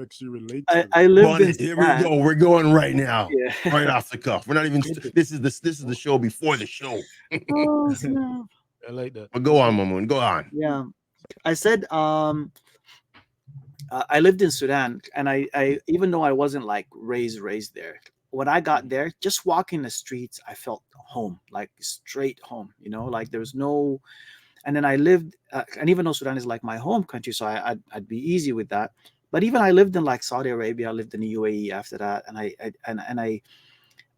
actually relate I, to. I lived in Here we Sudan. go. We're going right now. Yeah. Right off the cuff. We're not even. This is the show before the show. Oh, snap. I like that. But go on, Mamoun. Go on. Yeah. I said I lived in Sudan, and I even though I wasn't like raised there, when I got there, just walking the streets, I felt home, like straight home. Like there was no. And then I lived, and even though Sudan is like my home country, so I'd be easy with that. But even I lived in like Saudi Arabia, I lived in the UAE after that, and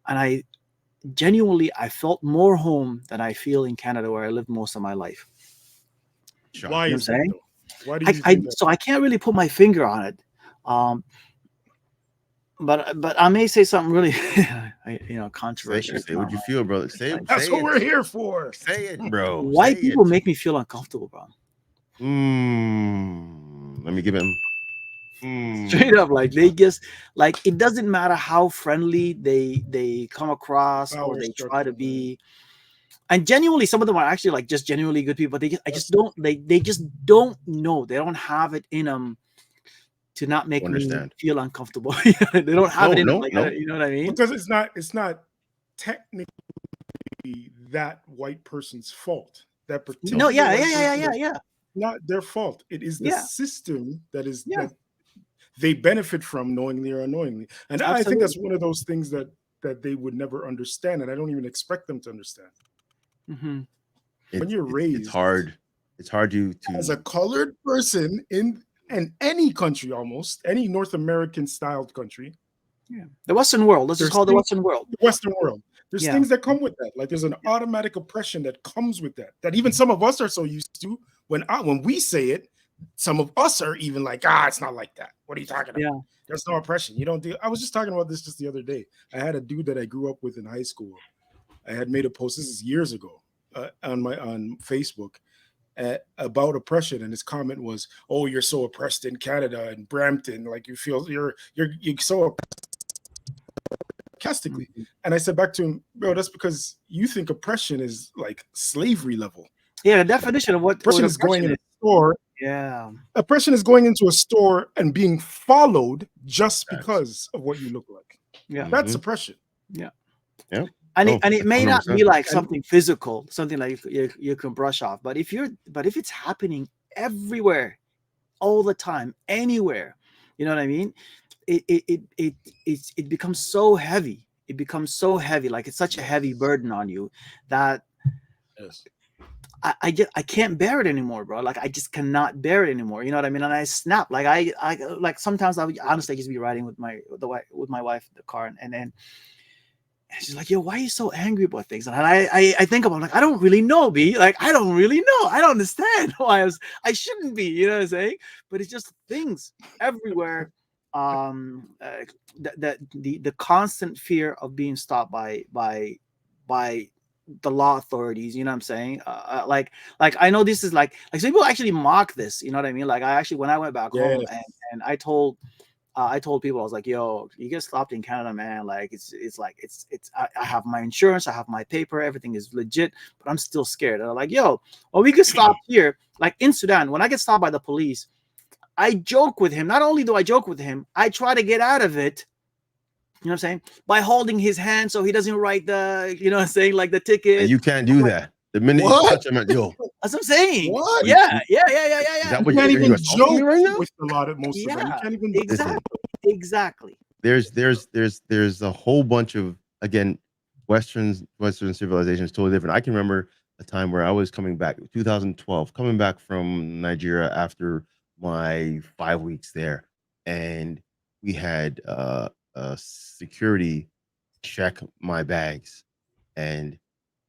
I genuinely I felt more home than I feel in Canada, where I lived most of my life. Why You know is what I'm that saying? though? Why do you think that? So I can't really put my finger on it. But I may say something really, controversial. Say what you feel, brother. Say That's say what it. we're here for. Say it, bro. White Say people it. make me feel uncomfortable, bro. Let me give him. Straight up, like they just like it doesn't matter how friendly they come across or Power they try to structure, be. And genuinely, some of them are actually like just genuinely good people. I just don't. They just don't know. They don't have it in them to not make me Understand. feel uncomfortable. They don't have it in them. Like, you know what I mean? Because it's not technically that white person's fault. That particular No, yeah, white yeah, person yeah. Not their fault. It is the Yeah. system that Yeah. that they benefit from, knowingly or unknowingly. And I think that's one of those things that they would never understand, and I don't even expect them to understand. Mm-hmm. When you're raised, it's hard. It's hard to as a colored person in any country, almost any North American styled country. Yeah, the Western world. Let's just call it the Western world. The Western world. There's things that come with that. Like there's an automatic oppression that comes with that. That even some of us are so used to. When we say it, some of us are even like, it's not like that. What are you talking about? Yeah. There's no oppression. You don't do. I was just talking about this just the other day. I had a dude that I grew up with in high school. I had made a post. This is years ago on Facebook. About oppression, and his comment was, "Oh, you're so oppressed in Canada and Brampton, like you feel you're so oppressed sarcastically." And I said back to him, "Bro, that's because you think oppression is like slavery level." Yeah, the definition of what oppression is going in a is. store. Yeah, oppression is going into a store and being followed just because of what you look like. Yeah, that's oppression. Yeah, yeah. And it may 100%. Not be like something physical, something like you can brush off. But if it's happening everywhere, all the time, anywhere, you know what I mean? It becomes so heavy. It becomes so heavy, like it's such a heavy burden on you that I can't bear it anymore, bro. Like I just cannot bear it anymore. You know what I mean? And I snap. Like I like sometimes I would honestly just be riding with my wife in the car, and then. And she's like, yo, why are you so angry about things? And I think about it, like, I don't really know, B. Like, I don't really know. I don't understand why I shouldn't be, you know what I'm saying? But it's just things everywhere. The constant fear of being stopped by the law authorities, you know what I'm saying? Like I know this is like some people actually mock this, you know what I mean? Like I actually, when I went back home and I told people, I was like, yo, you get stopped in Canada, man. Like it's I have my insurance, I have my paper, everything is legit, but I'm still scared. And I'm like, yo, well, we get stopped here. Like in Sudan, when I get stopped by the police, I joke with him. Not only do I joke with him, I try to get out of it. You know what I'm saying? By holding his hand so he doesn't write the, you know what I'm saying, like the ticket. And you can't do that. The minute you touch him, yo. That's what I'm saying. What? Yeah. Is that what you can't even joke right now? with a lot of most of them. You can't even exactly. There's a whole bunch of, again, Western civilization is totally different. I can remember a time where I was coming back, 2012, coming back from Nigeria after my 5 weeks there, and we had security check my bags, and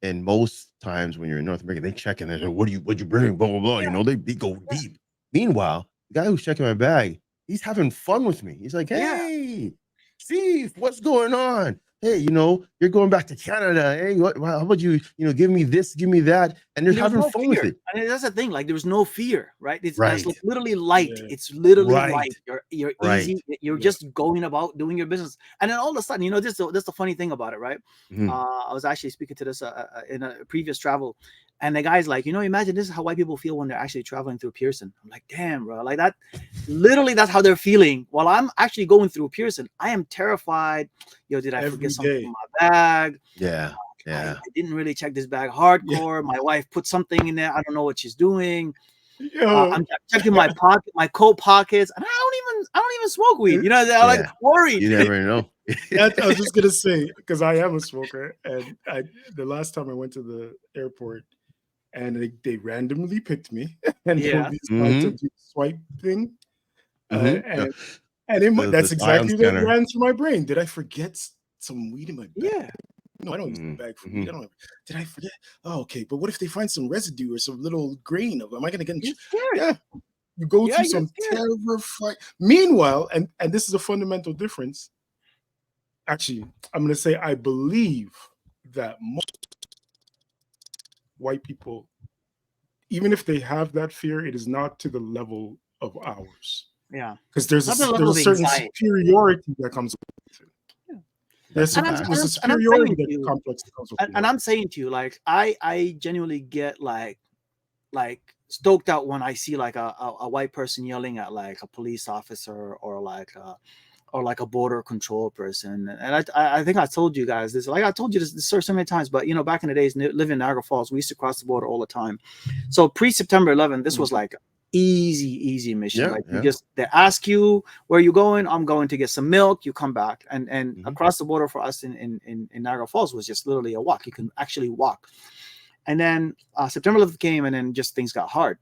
most times when you're in North America, they check and they're like, what'd you bring? Blah blah blah. You know, they go deep. Meanwhile, the guy who's checking my bag, he's having fun with me. He's like, hey, Steve, what's going on? Hey, you're going back to Canada. Hey, how about you give me this, give me that, and they're having fun with it. And that's the thing. Like there was no fear, right? It's literally light. Yeah. It's literally light. You're easy. You're just going about doing your business, and then all of a sudden, that's the funny thing about it, right? Mm-hmm. I was actually speaking to this in a previous travel, And the guy's like, imagine this is how white people feel when they're actually traveling through Pearson. I'm like, damn, bro, like that. Literally, that's how they're feeling while I'm actually going through Pearson. I am terrified. Did I forget something in my bag? Yeah. I didn't really check this bag hardcore. My wife put something in there. I don't know what she's doing. I'm checking my coat pockets, and I don't even smoke weed. I'm like worried. You never know. I was just gonna say, because I am a smoker, and the last time I went to the airport, and they randomly picked me and decided to do the swipe thing, and that's exactly what ran through my brain. Did I forget some weed in my bag? Yeah. No, I don't use the bag for weed. Did I forget? Oh, okay. But what if they find some residue or some little grain of? Am I gonna get? Yeah. You go through some terrifying. Meanwhile, and this is a fundamental difference. Actually, I'm gonna say I believe that most white people, even if they have that fear, it is not to the level of ours. Yeah, because there's a certain superiority that comes with it. There's a superiority that complex that comes with it. And I'm saying to you, like, I genuinely get like stoked out when I see like a white person yelling at like a police officer or like a border control person. And I think I told you guys this, like I told you this so many times, but back in the days, living in Niagara Falls, we used to cross the border all the time. So pre-September 11, this was like easy mission. They ask you where you going. I'm going to get some milk. You come back, and across the border for us in Niagara Falls was just literally a walk. You can actually walk. And then September 11th came, and then just things got hard.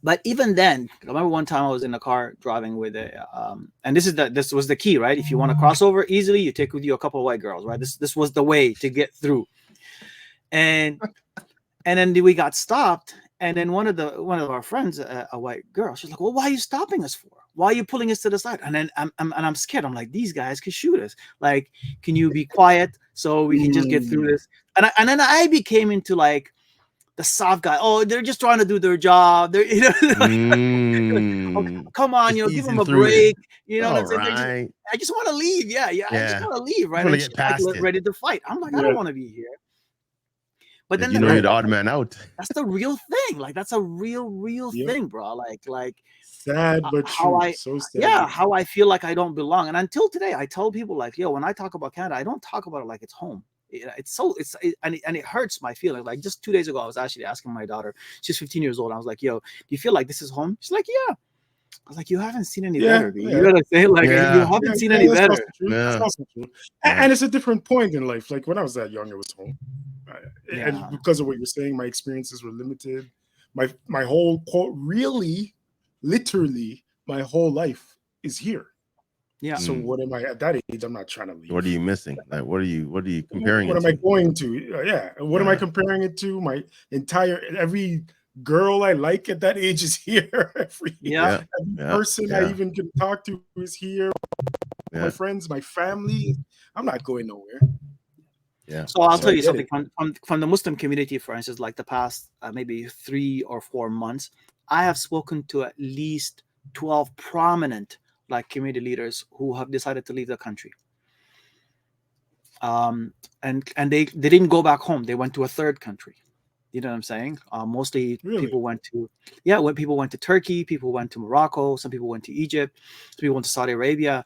But even then, I remember one time I was in the car driving with and this was the key, right? If you want to cross over easily, you take with you a couple of white girls, right? This was the way to get through. And then we got stopped. And then one of our friends, a white girl, she's like, "Well, why are you stopping us for? Why are you pulling us to the side?" And then I'm scared. I'm like, "These guys could shoot us. Like, can you be quiet so we can just get through this?" And then I became into like the soft guy. Oh, they're just trying to do their job. They're oh, come on, give them a break. You know what I'm saying? I just want to leave. Yeah. I just want to leave. Right? I want to get past it. Ready to fight. I'm like, I don't want to be here. But then you're the odd man out. That's the real thing. Like that's a real thing, bro. Like sad but true. So sad. Yeah, how I feel like I don't belong. And until today, I tell people like, when I talk about Canada, I don't talk about it like it's home. And it hurts my feelings. Like just 2 days ago, I was actually asking my daughter. She's 15 years old. I was like, "Yo, do you feel like this is home?" She's like, "Yeah." I was like, "You haven't seen any better, dude. You know what I'm saying? Like, you haven't seen any better." That's also true. And it's a different point in life. Like when I was that young, it was home. And because of what you're saying, my experiences were limited. My whole really, literally, my whole life is here. Yeah. So what am I at that age? I'm not trying to leave. What are you missing? Like what are you comparing? What am I going to? What am I comparing it to? My every girl I like at that age is here. Every person I even can talk to is here. My friends, my family. I'm not going nowhere. Yeah. So I'll tell you something from the Muslim community, for instance, like the past maybe 3 or 4 months, I have spoken to at least 12 prominent like community leaders who have decided to leave the country. And they didn't go back home. They went to a third country. You know what I'm saying? Mostly people went to, when people went to Turkey, people went to Morocco, some people went to Egypt, some people went to Saudi Arabia,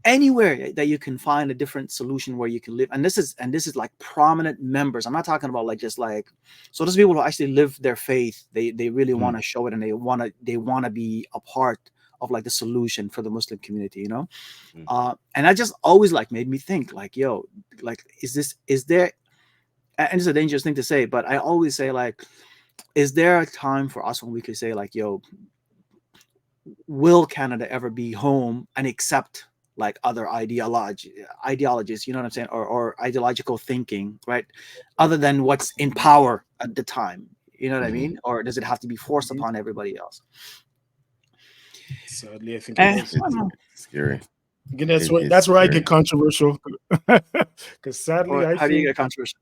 anywhere that you can find a different solution where you can live. And this is like prominent members. I'm not talking about like just like, so those people who actually live their faith, they really want to show it, and they want to be a part of like the solution for the Muslim community, and that just always like made me think like, is there, and it's a dangerous thing to say, but I always say like, is there a time for us when we could say like, will Canada ever be home and accept like other ideologies, you know what I'm saying, or ideological thinking, right? Other than what's in power at the time, you know what I mean? Or does it have to be forced upon everybody else? Sadly, I think it's scary. Again, that's where I get controversial. Because sadly, how do you get controversial?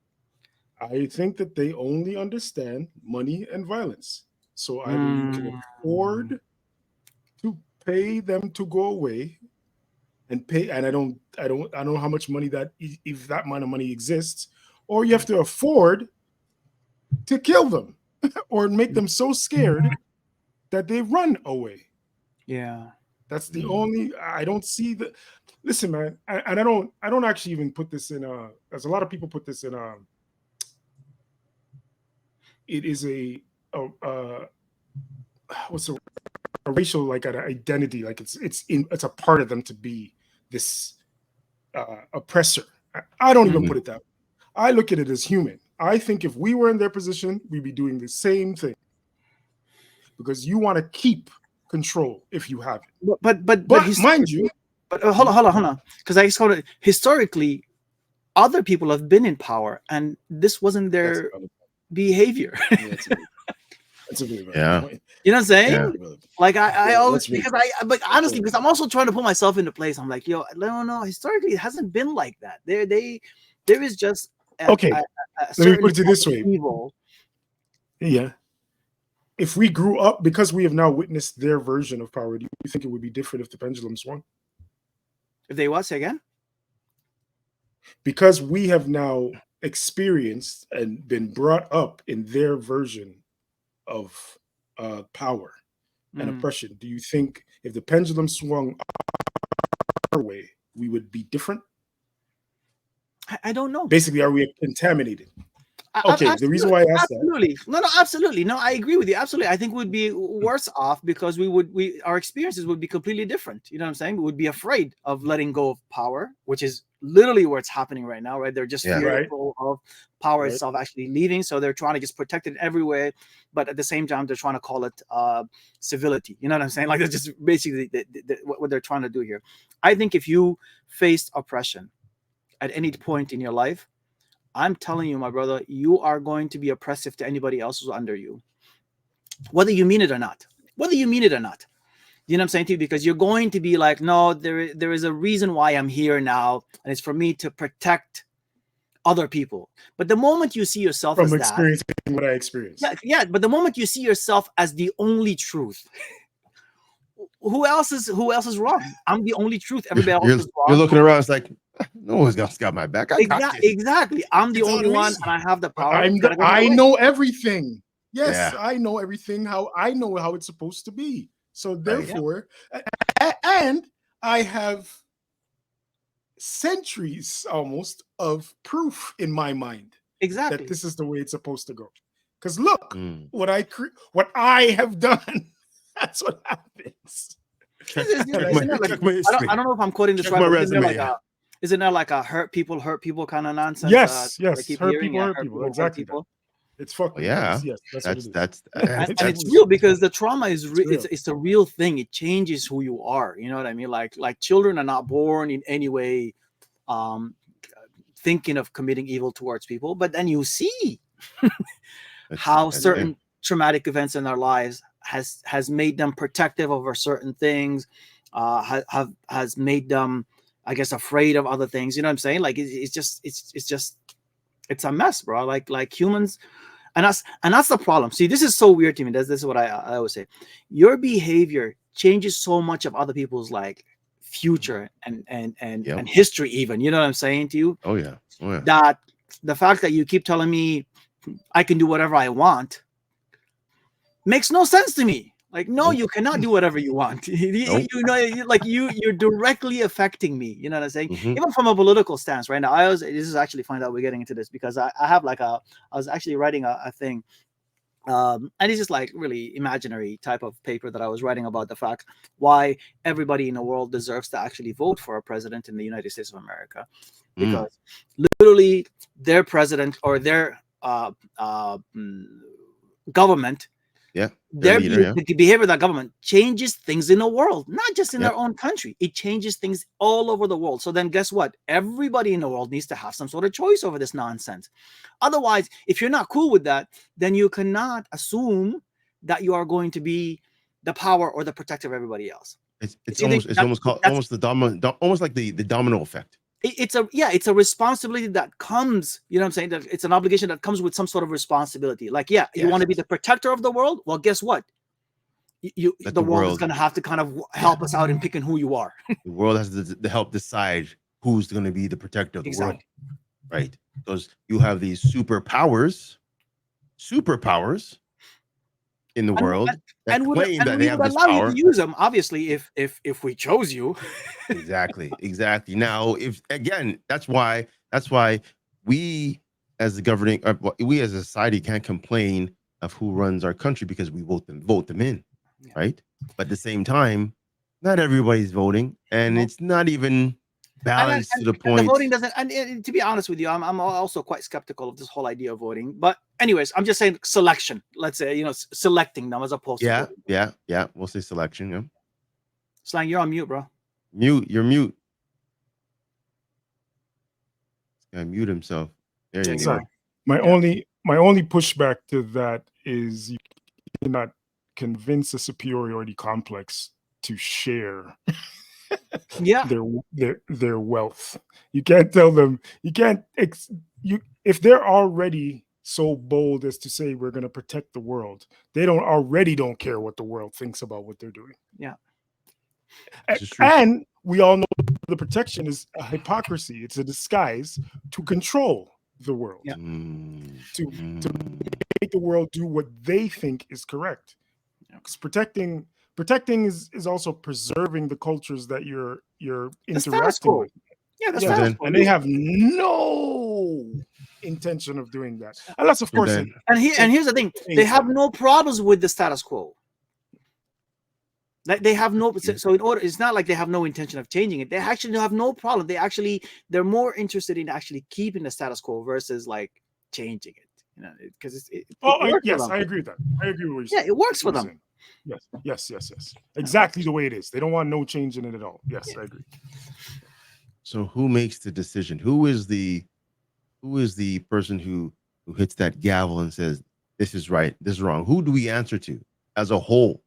I think that they only understand money and violence. So either you can afford to pay them to go away and pay, and I don't know how much money that, if that amount of money exists, or you have to afford to kill them or make them so scared that they run away. Yeah. That's the only. I don't see the. Listen, man, and I don't actually even put this in. As a lot of people put this in. It is what's a racial like an identity. Like it's a part of them to be this oppressor. I don't even put it that way. I look at it as human. I think if we were in their position, we'd be doing the same thing because you want to keep control if you have it. But mind you, but hold on, because I just want to historically, other people have been in power, and this wasn't their behavior. That's a really yeah. point. You know what I'm saying? Yeah. Like I always because but honestly, because I'm also trying to put myself into place. I'm like, yo, no. Historically, it hasn't been like that. There is just okay. Let me put it this way. Evil. Yeah. If we grew up, because we have now witnessed their version of power, do you think it would be different if the pendulum swung? If they what? Say again? Because we have now experienced and been brought up in their version of power and oppression, do you think if the pendulum swung our way, we would be different? I don't know. Basically, are we contaminated? Okay, the reason why I asked that. Absolutely. No, I agree with you. Absolutely. I think we'd be worse off because our experiences would be completely different. You know what I'm saying? We would be afraid of letting go of power, which is literally where it's happening right now, right? They're just fearful of power itself actually leaving. So they're trying to just protect it every way. But at the same time, they're trying to call it civility. You know what I'm saying? Like that's just basically what they're trying to do here. I think if you faced oppression at any point in your life, I'm telling you, my brother, you are going to be oppressive to anybody else who's under you, whether you mean it or not. You know what I'm saying to you? Because you're going to be like, no, there is a reason why I'm here now, and it's for me to protect other people. But the moment you see yourself from as experiencing what I experienced, yeah. But the moment you see yourself as the only truth, who else is wrong? I'm the only truth. Everybody else is wrong. You're looking around. It's like no one's got my back. I got this. Exactly. I'm the only one, and I have the power. I know everything. Yes, I know everything. I know how it's supposed to be. So therefore, and I have centuries almost of proof in my mind that this is the way it's supposed to go. Because look, what I have done. That's what happens. I don't know if I'm quoting this right. Isn't there like a hurt people kind of nonsense? Yes. Hurt people. Exactly. It's fucking yes. That's and it's real because the trauma is it's a real thing. It changes who you are. You know what I mean? Like children are not born in any way thinking of committing evil towards people, but then you see how certain traumatic events in their lives has made them protective over certain things, has made them, I guess, afraid of other things. You know what I'm saying? Like it's a mess, bro. Like humans, and that's the problem. See, this is so weird to me. This is what I always say. Your behavior changes so much of other people's like future and history, even. You know what I'm saying to you? Oh yeah. That the fact that you keep telling me I can do whatever I want makes no sense to me. Like, no, you cannot do whatever you want. You know, like you're directly affecting me. You know what I'm saying? Even from a political stance right now. This is actually funny that we're getting into this because I have I was actually writing a thing. And it's just like really imaginary type of paper that I was writing about the fact why everybody in the world deserves to actually vote for a president in the United States of America. Because literally their president or their government, the behavior of that government changes things in the world, not just in their own country. It changes things all over the world. So then guess what? Everybody in the world needs to have some sort of choice over this nonsense. Otherwise, if you're not cool with that, then you cannot assume that you are going to be the power or the protector of everybody else. It's almost like the domino effect. It's a responsibility that comes, you know what I'm saying? That it's an obligation that comes with some sort of responsibility. Like, you want to be the protector of the world? Well, guess what? The world is going to have to kind of help us out in picking who you are. The world has to help decide who's going to be the protector of the world, right? Because you have these superpowers, superpowers in the world that claim that they have this allow power. you to use them, obviously, if we chose you. Exactly. Now, if again, that's why we as the governing, we as a society can't complain of who runs our country because we vote them in, right? But at the same time, not everybody's voting, and it's not even balanced to the point. The voting doesn't. And to be honest with you, I'm also quite skeptical of this whole idea of voting. But anyways, I'm just saying selection. Let's say selecting them as opposed to voting. Yeah. We'll say selection. Yeah. Slang, you're on mute, bro. You're mute. He's gonna mute himself. There you go. My only pushback to that is you cannot convince a superiority complex to share their wealth. You can't tell them, if they're already so bold as to say we're going to protect the world, they don't care what the world thinks about what they're doing. Yeah. And we all know the protection is a hypocrisy. It's a disguise to control the world, to make the world do what they think is correct. Because protecting is also preserving the cultures that you're interacting with. Yeah, that's status quo. And they have no intention of doing that, unless, of course. And here's the thing: they have no problems with the status quo. Like they have no, so in order, it's not like they have no intention of changing it. They actually have no problem. They're more interested in actually keeping the status quo versus like changing it. Because yes, I agree with that. I agree with what you're saying. Yeah, it works for them. Yes. Exactly the way it is. They don't want no change in it at all. Yes, I agree. So who makes the decision? Who is the person who hits that gavel and says, this is right, this is wrong? Who do we answer to as a whole?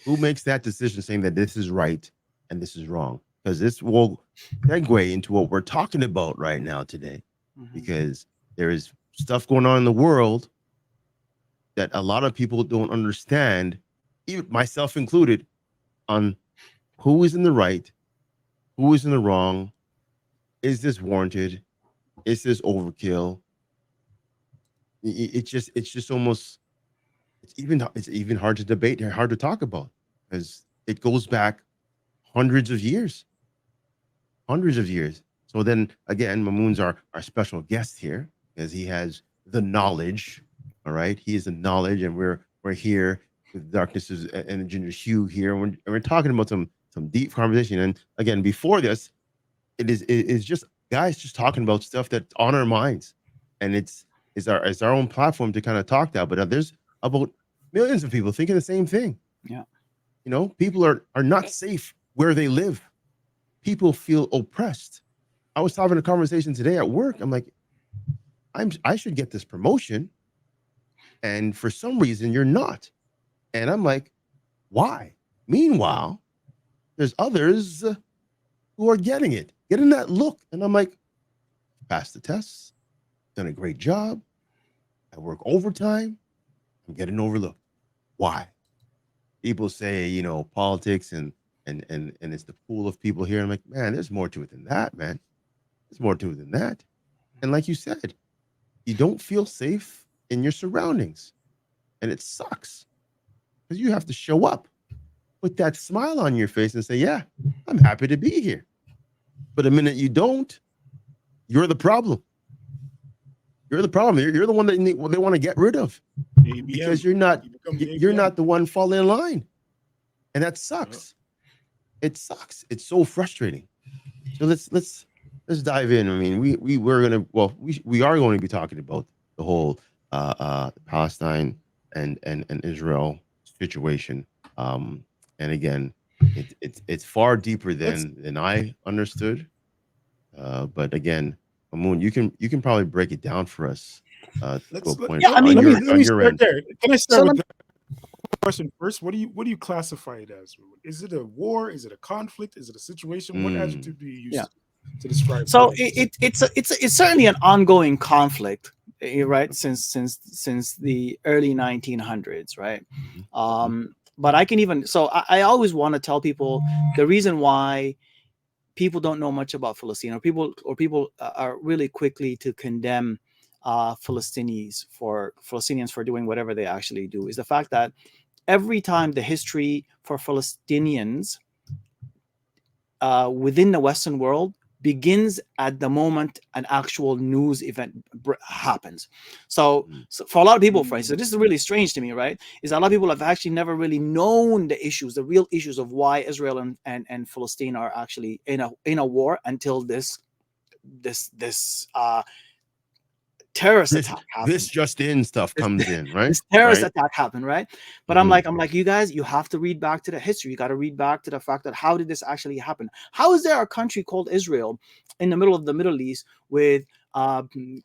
Who makes that decision saying that this is right and this is wrong? Because this will segue into what we're talking about right now today. Because there is stuff going on in the world that a lot of people don't understand, even myself included, on who is in the right, who is in the wrong. Is this warranted? Is this overkill? It's just almost, it's even hard to debate, hard to talk about, because it goes back hundreds of years. So then again, Mamoun's our special guest here because he has the knowledge. All right, he is the knowledge, and we're here with Darkness and Ginger Hugh here, and we're talking about some deep conversation. And again, before this, it is just guys just talking about stuff that's on our minds, and it's our own platform to kind of talk that. But there's about millions of people thinking the same thing. Yeah, people are not safe where they live. People feel oppressed. I was having a conversation today at work. I'm like, I should get this promotion, and for some reason you're not. And I'm like, why? Meanwhile, there's others who are getting that look. And I'm like, passed the tests, done a great job. I work overtime. I'm getting overlooked. Why? People say, politics and it's the pool of people here. I'm like, man, there's more to it than that, man. There's more to it than that. And like you said, you don't feel safe in your surroundings. And it sucks because you have to show up with that smile on your face and say, yeah, I'm happy to be here. But the minute you don't, you're the problem. You're the problem. You're the one that they want to get rid of because you're not the one falling in line. And that sucks. It sucks. It's so frustrating. So let's dive in. I mean, we are going to be talking about the whole Palestine and Israel situation. And again, it's far deeper than I understood. But again, Mamoun, you can probably break it down for us. To a point. Let me start there. Can I start with the question first? What do you classify it as? Is it a war? Is it a conflict? Is it a situation? What adjective do you use to describe? So it's certainly an ongoing conflict, right? Since the early 1900s, right? But I always want to tell people the reason why people don't know much about Palestine, or people are really quickly to condemn Palestinians for doing whatever they actually do is the fact that every time the history for Palestinians within the Western world begins at the moment an actual news event happens. So for a lot of people, for instance, this is really strange to me, right? Is a lot of people have actually never really known the issues, the real issues of why Israel and Palestine are actually in a war until this terrorist attack happened. This just in stuff comes in, right? This terrorist attack happened, right? But I'm like, you guys, you have to read back to the history. You got to read back to the fact that how did this actually happen? How is there a country called Israel in the middle of the Middle East with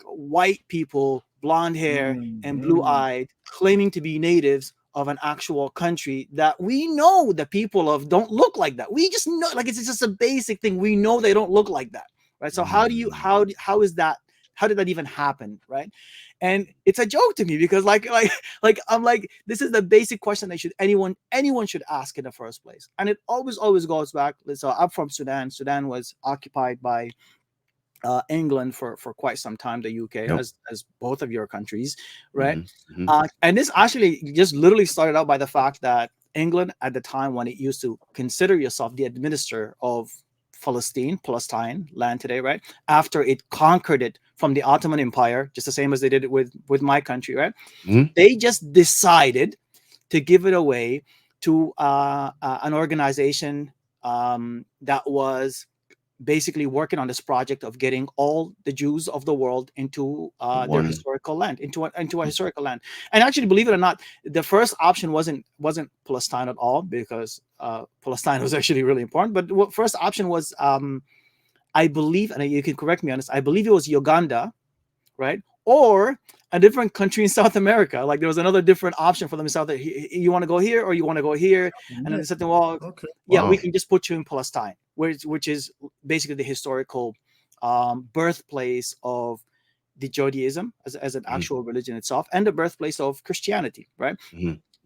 white people, blonde hair and blue-eyed, claiming to be natives of an actual country that we know the people of don't look like that? We just know, like, it's just a basic thing. We know they don't look like that, right? So how is that? How did that even happen, right? And it's a joke to me because like I'm like, this is the basic question that anyone should ask in the first place. And it always goes back. So I'm from Sudan. Sudan was occupied by England for quite some time, the UK, as both of your countries, right? And this actually just literally started out by the fact that England at the time, when it used to consider yourself the administrator of Palestine land today, right? After it conquered it from the Ottoman Empire, just the same as they did it with my country, right? They just decided to give it away to an organization that was basically working on this project of getting all the Jews of the world into their historical land, into a historical land. And actually, believe it or not, the first option wasn't Palestine at all, because Palestine was actually really important. But the first option was, I believe, and you can correct me on this, I believe it was Uganda, right? Or a different country in South America. Like there was another different option for them in South. You want to go here or you want to go here? And then they said, well, we can just put you in Palestine, which is basically the historical birthplace of the Judaism as an actual religion itself, and the birthplace of Christianity, right?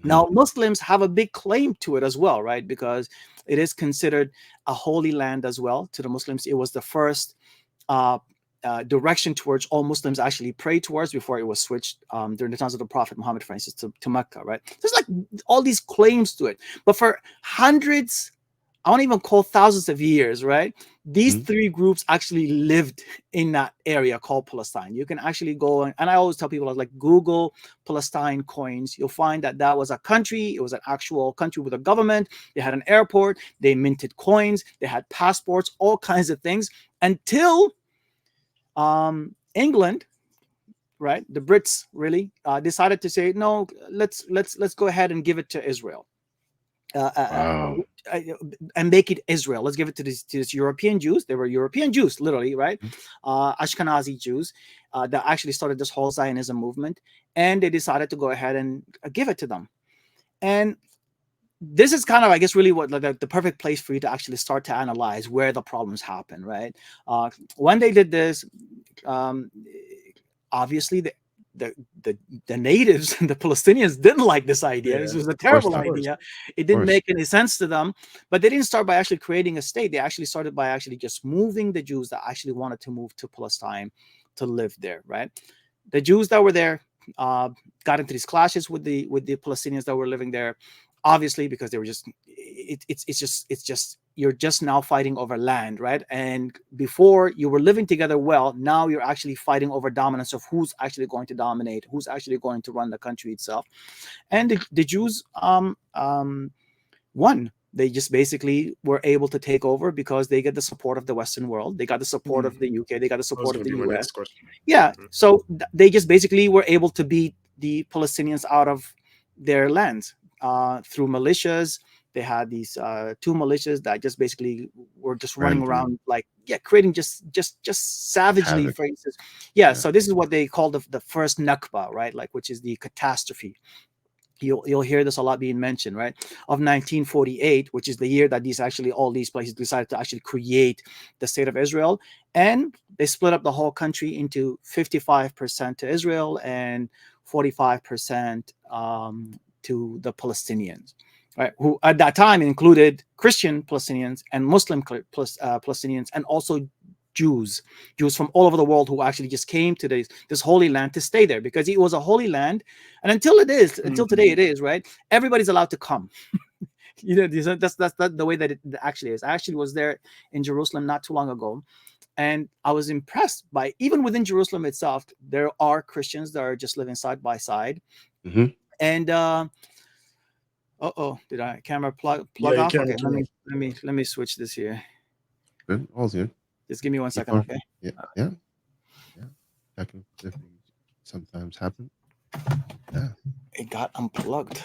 Now, Muslims have a big claim to it as well, right? Because it is considered a holy land as well to the Muslims. It was the first direction towards all Muslims actually prayed towards before it was switched during the times of the Prophet Muhammad, for instance, to Mecca, right? There's like all these claims to it. But for hundreds, I won't even call thousands of years, right? These three groups actually lived in that area called Palestine. You can actually go, and I always tell people, I was like, Google Palestine coins. You'll find that that was a country. It was an actual country with a government. They had an airport. They minted coins. They had passports, all kinds of things, until England, right? The Brits really decided to say, no, let's go ahead and give it to Israel. And make it Israel. Let's give it to these European Jews. They were European Jews, literally, right? Ashkenazi Jews that actually started this whole Zionism movement, and they decided to go ahead and give it to them. And this is kind of, I guess, really what the perfect place for you to actually start to analyze where the problems happen, right? When they did this, obviously the natives and the Palestinians didn't like this idea. This was a terrible idea. It didn't make any sense to them. But they didn't start by actually creating a state. They actually started by actually just moving the Jews that actually wanted to move to Palestine to live there, right? The Jews that were there got into these clashes with the Palestinians that were living there, obviously, because they were just it's just you're just now fighting over land, right? And before you were living together well, now you're actually fighting over dominance of who's actually going to dominate, who's actually going to run the country itself. And the Jews won. They just basically were able to take over because they get the support of the Western world. They got the support of the UK. They got the support of the US. Yeah. So they just basically were able to beat the Palestinians out of their lands through militias. They had these two militias that just basically were just running around, like, creating just savagely phrases. So this is what they call the first Nakba, right? Like, which is the catastrophe. You'll hear this a lot being mentioned, right? Of 1948, which is the year that all these places decided to actually create the state of Israel, and they split up the whole country into 55% to Israel and 45% to the Palestinians, right? Who at that time included Christian Palestinians and Muslim Palestinians, and also Jews from all over the world who actually just came to this holy land to stay there, because it was a holy land, and until today it is, right? Everybody's allowed to come. That's the way that it actually is. I actually was there in Jerusalem not too long ago, and I was impressed by, even within Jerusalem itself, there are Christians that are just living side by side. Mm-hmm. And did I camera plug off? Okay, let me switch this here. Good, all's good. Just give me 1 second, okay? Yeah. Technical difficulties sometimes happen. Yeah. It got unplugged.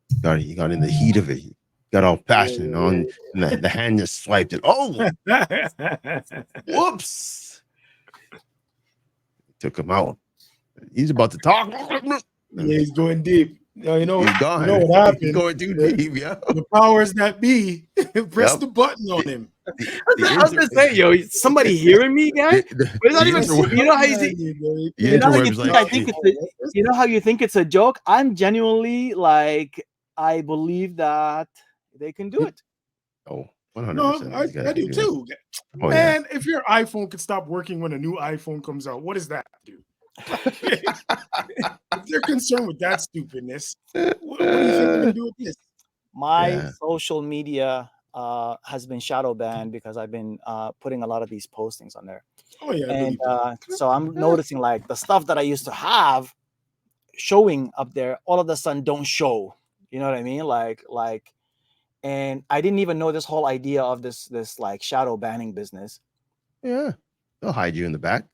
He got in the heat of it. He got all passionate and the hand just swiped it. Oh, whoops! Took him out. He's about to talk. Yeah, he's going deep. You know he's gone. You know what happened? He's going too deep. Yeah. The powers that be press the button on him. I was gonna say, yo, somebody hearing me, guy? You know how you think it's a joke? I'm genuinely like, I believe that they can do it. Oh, 100%. No, I do too. Oh, man, if your iPhone could stop working when a new iPhone comes out, what does that do? If they're concerned with that stupidness, what do you think they're gonna do with this? My social media has been shadow banned because I've been putting a lot of these postings on there. Oh yeah, and so I'm noticing like the stuff that I used to have showing up there, all of a sudden don't show. You know what I mean? Like, and I didn't even know this whole idea of this like shadow banning business. Yeah, they'll hide you in the back,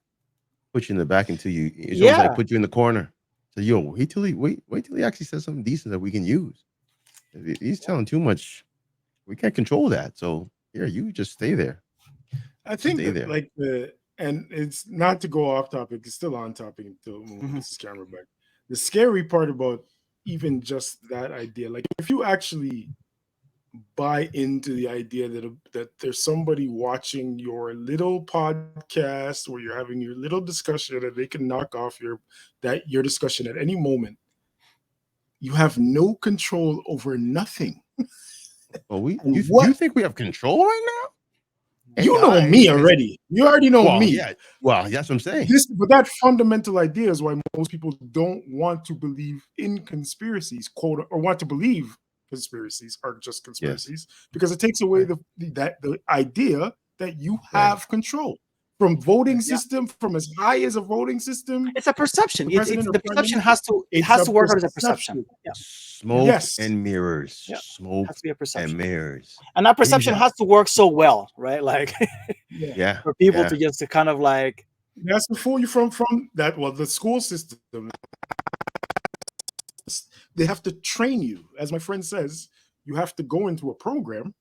put you in the back until it's almost like put you in the corner. So yo, wait till he actually says something decent that we can use. If he's telling too much, we can't control that. So here, you just stay there. I think that, and it's not to go off topic, it's still on topic until this is camera back. The scary part about even just that idea, like if you actually buy into the idea that there's somebody watching your little podcast where you're having your little discussion and they can knock off your discussion at any moment, you have no control over nothing. Well, you think we have control right now? You know me already. You already know me. Yeah. Well, that's what I'm saying. But that fundamental idea is why most people don't want to believe in conspiracies, quote, or want to believe conspiracies are just conspiracies, because it takes away the idea that you have control from voting system, from as high as a voting system. It's a perception. The perception has to work out as a perception. Yeah. Smoke and mirrors. Yeah. Smoke has to be a perception. and mirrors. And that perception has to work so well, right? Like for people to just kind of like, that's to fool you from that. Well, the school system, they have to train you. As my friend says, you have to go into a program.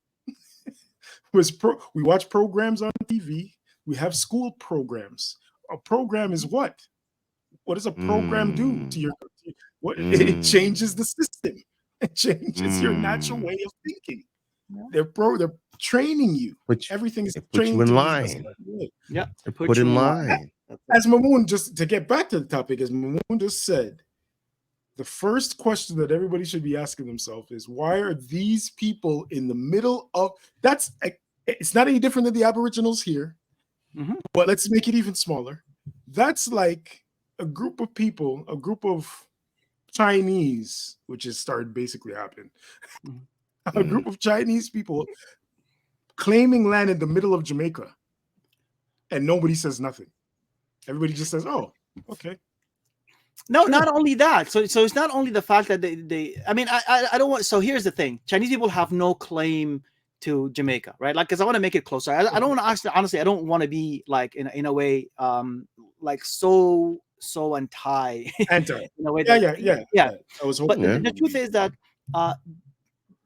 We watch programs on TV. We have school programs. A program is what? What does a program do to your? It changes the system. It changes your natural way of thinking. They're training you. Everything is training you in line. Yeah, put in line. As Mamoun, just to get back to the topic, as Mamoun just said, the first question that everybody should be asking themselves is, why are these people in the middle of that's? It's not any different than the Aboriginals here, but let's make it even smaller. That's like a group of people, a group of Chinese, which has started basically happening. A group of Chinese people claiming land in the middle of Jamaica, and nobody says nothing. Everybody just says, "Oh, okay." No, not only that. So it's not only the fact that they. I mean, I don't want. So here's the thing: Chinese people have no claim to Jamaica, right? Like, because I want to make it closer. I don't want to actually, honestly, I don't want to be like in a way, like so anti. Anti. In a way yeah. I was hoping. But the truth is that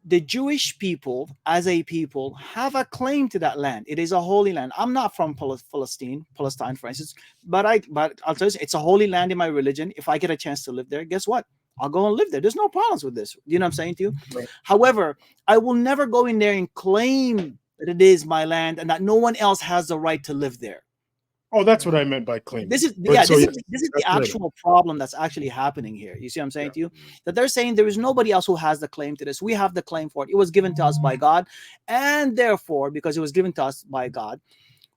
the Jewish people, as a people, have a claim to that land. It is a holy land. I'm not from Palestine, for instance, but I'll tell you, it's a holy land in my religion. If I get a chance to live there, guess what? I'll go and live there. There's no problems with this. You know what I'm saying to you? Right. However, I will never go in there and claim that it is my land and that no one else has the right to live there. Oh, that's what I meant by claim. This is the actual problem that's actually happening here. You see what I'm saying to you? That they're saying there is nobody else who has the claim to this. We have the claim for it. It was given to us by God. And therefore, because it was given to us by God,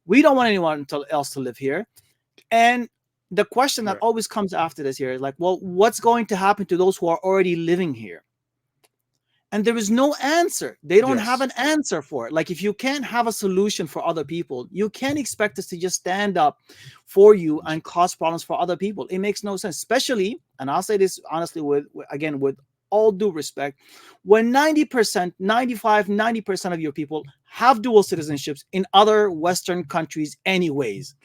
We don't want anyone else to live here. And the question that Right. always comes after this here is like, well, what's going to happen to those who are already living here? And there is no answer. They don't have an answer for it. Like, if you can't have a solution for other people, you can't expect us to just stand up for you and cause problems for other people. It makes no sense, especially, and I'll say this honestly, with all due respect, when 90%, 95, 90% of your people have dual citizenships in other Western countries anyways.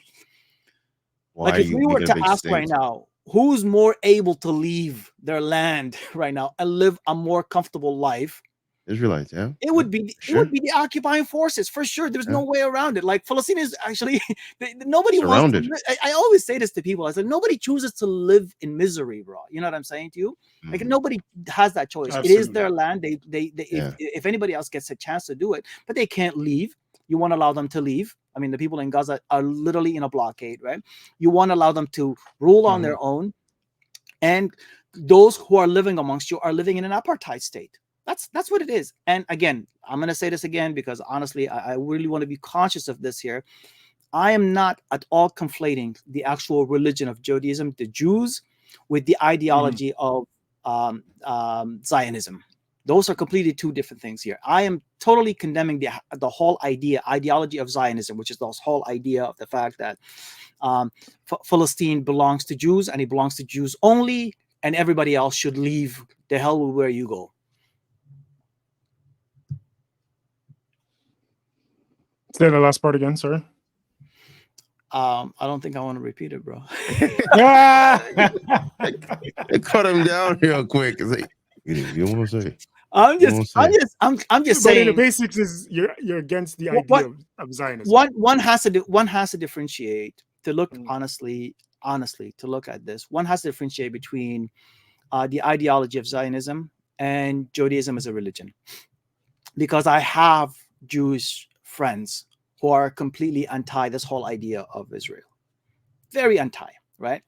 Why Like, if we were to ask right now, who's more able to leave their land right now and live a more comfortable life? Israelites, yeah. It would be the occupying forces for sure. There's no way around it. Like, Palestinians actually, nobody Surrounded. wants to. I always say this to people. I said, nobody chooses to live in misery, bro. You know what I'm saying to you? Like, nobody has that choice. Absolutely. It is their land. If anybody else gets a chance to do it, but they can't leave. You want to allow them to leave. I mean, the people in Gaza are literally in a blockade, right? You want to allow them to rule on their own. And those who are living amongst you are living in an apartheid state. That's what it is. And again, I'm going to say this again, because honestly, I really want to be conscious of this here. I am not at all conflating the actual religion of Judaism, the Jews, with the ideology of Zionism. Those are completely two different things here. I am totally condemning the whole ideology of Zionism, which is the whole idea of the fact that Palestine belongs to Jews, and it belongs to Jews only, and everybody else should leave the hell with where you go. Say the last part again, sorry. I don't think I want to repeat it, bro. They cut him down real quick. It's like, you want to say? I'm just saying. The basics is you're against the idea of Zionism. One has to differentiate, to look honestly to look at this. One has to differentiate between the ideology of Zionism and Judaism as a religion, because I have Jewish friends who are completely anti this whole idea of Israel, very anti, right?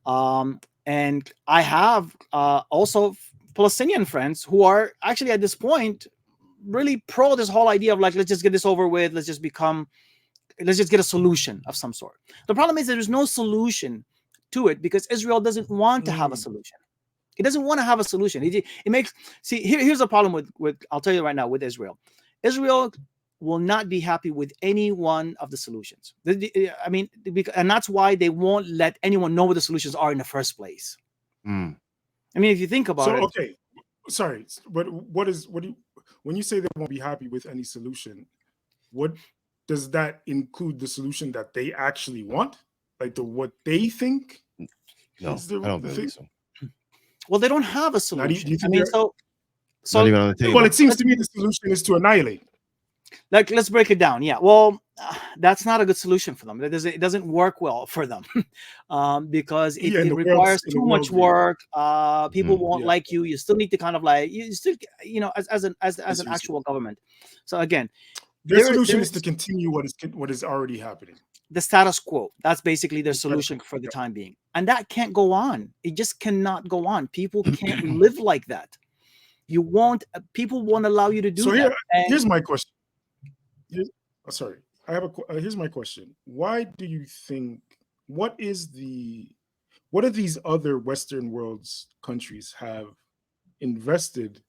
And I have also Palestinian friends who are actually at this point really pro this whole idea of like, let's just get this over with. Let's just get a solution of some sort. The problem is that there's no solution to it, because Israel doesn't want to have a solution. It doesn't want to have a solution. Here's the problem with I'll tell you right now, with Israel. Israel will not be happy with any one of the solutions. I mean, and that's why they won't let anyone know what the solutions are in the first place. I mean, if you think about it. Okay, sorry, but when you say they won't be happy with any solution, what does that include? The solution that they actually want, like what they think? No, I don't think so. Well, they don't have a solution. Not even on the table. Well, it seems to me the solution is to annihilate. Like, let's break it down. Yeah, well, that's not a good solution for them. It doesn't work well for them because it requires too much work. People won't like you. You still need to kind of like, as an actual government. So again, their solution is to continue what is already happening. The status quo. That's basically their solution for the time being, and that can't go on. It just cannot go on. People can't live like that. People won't allow you to do that. Here's my question. Here's my question. Why do you think? What do these other Western world's countries have invested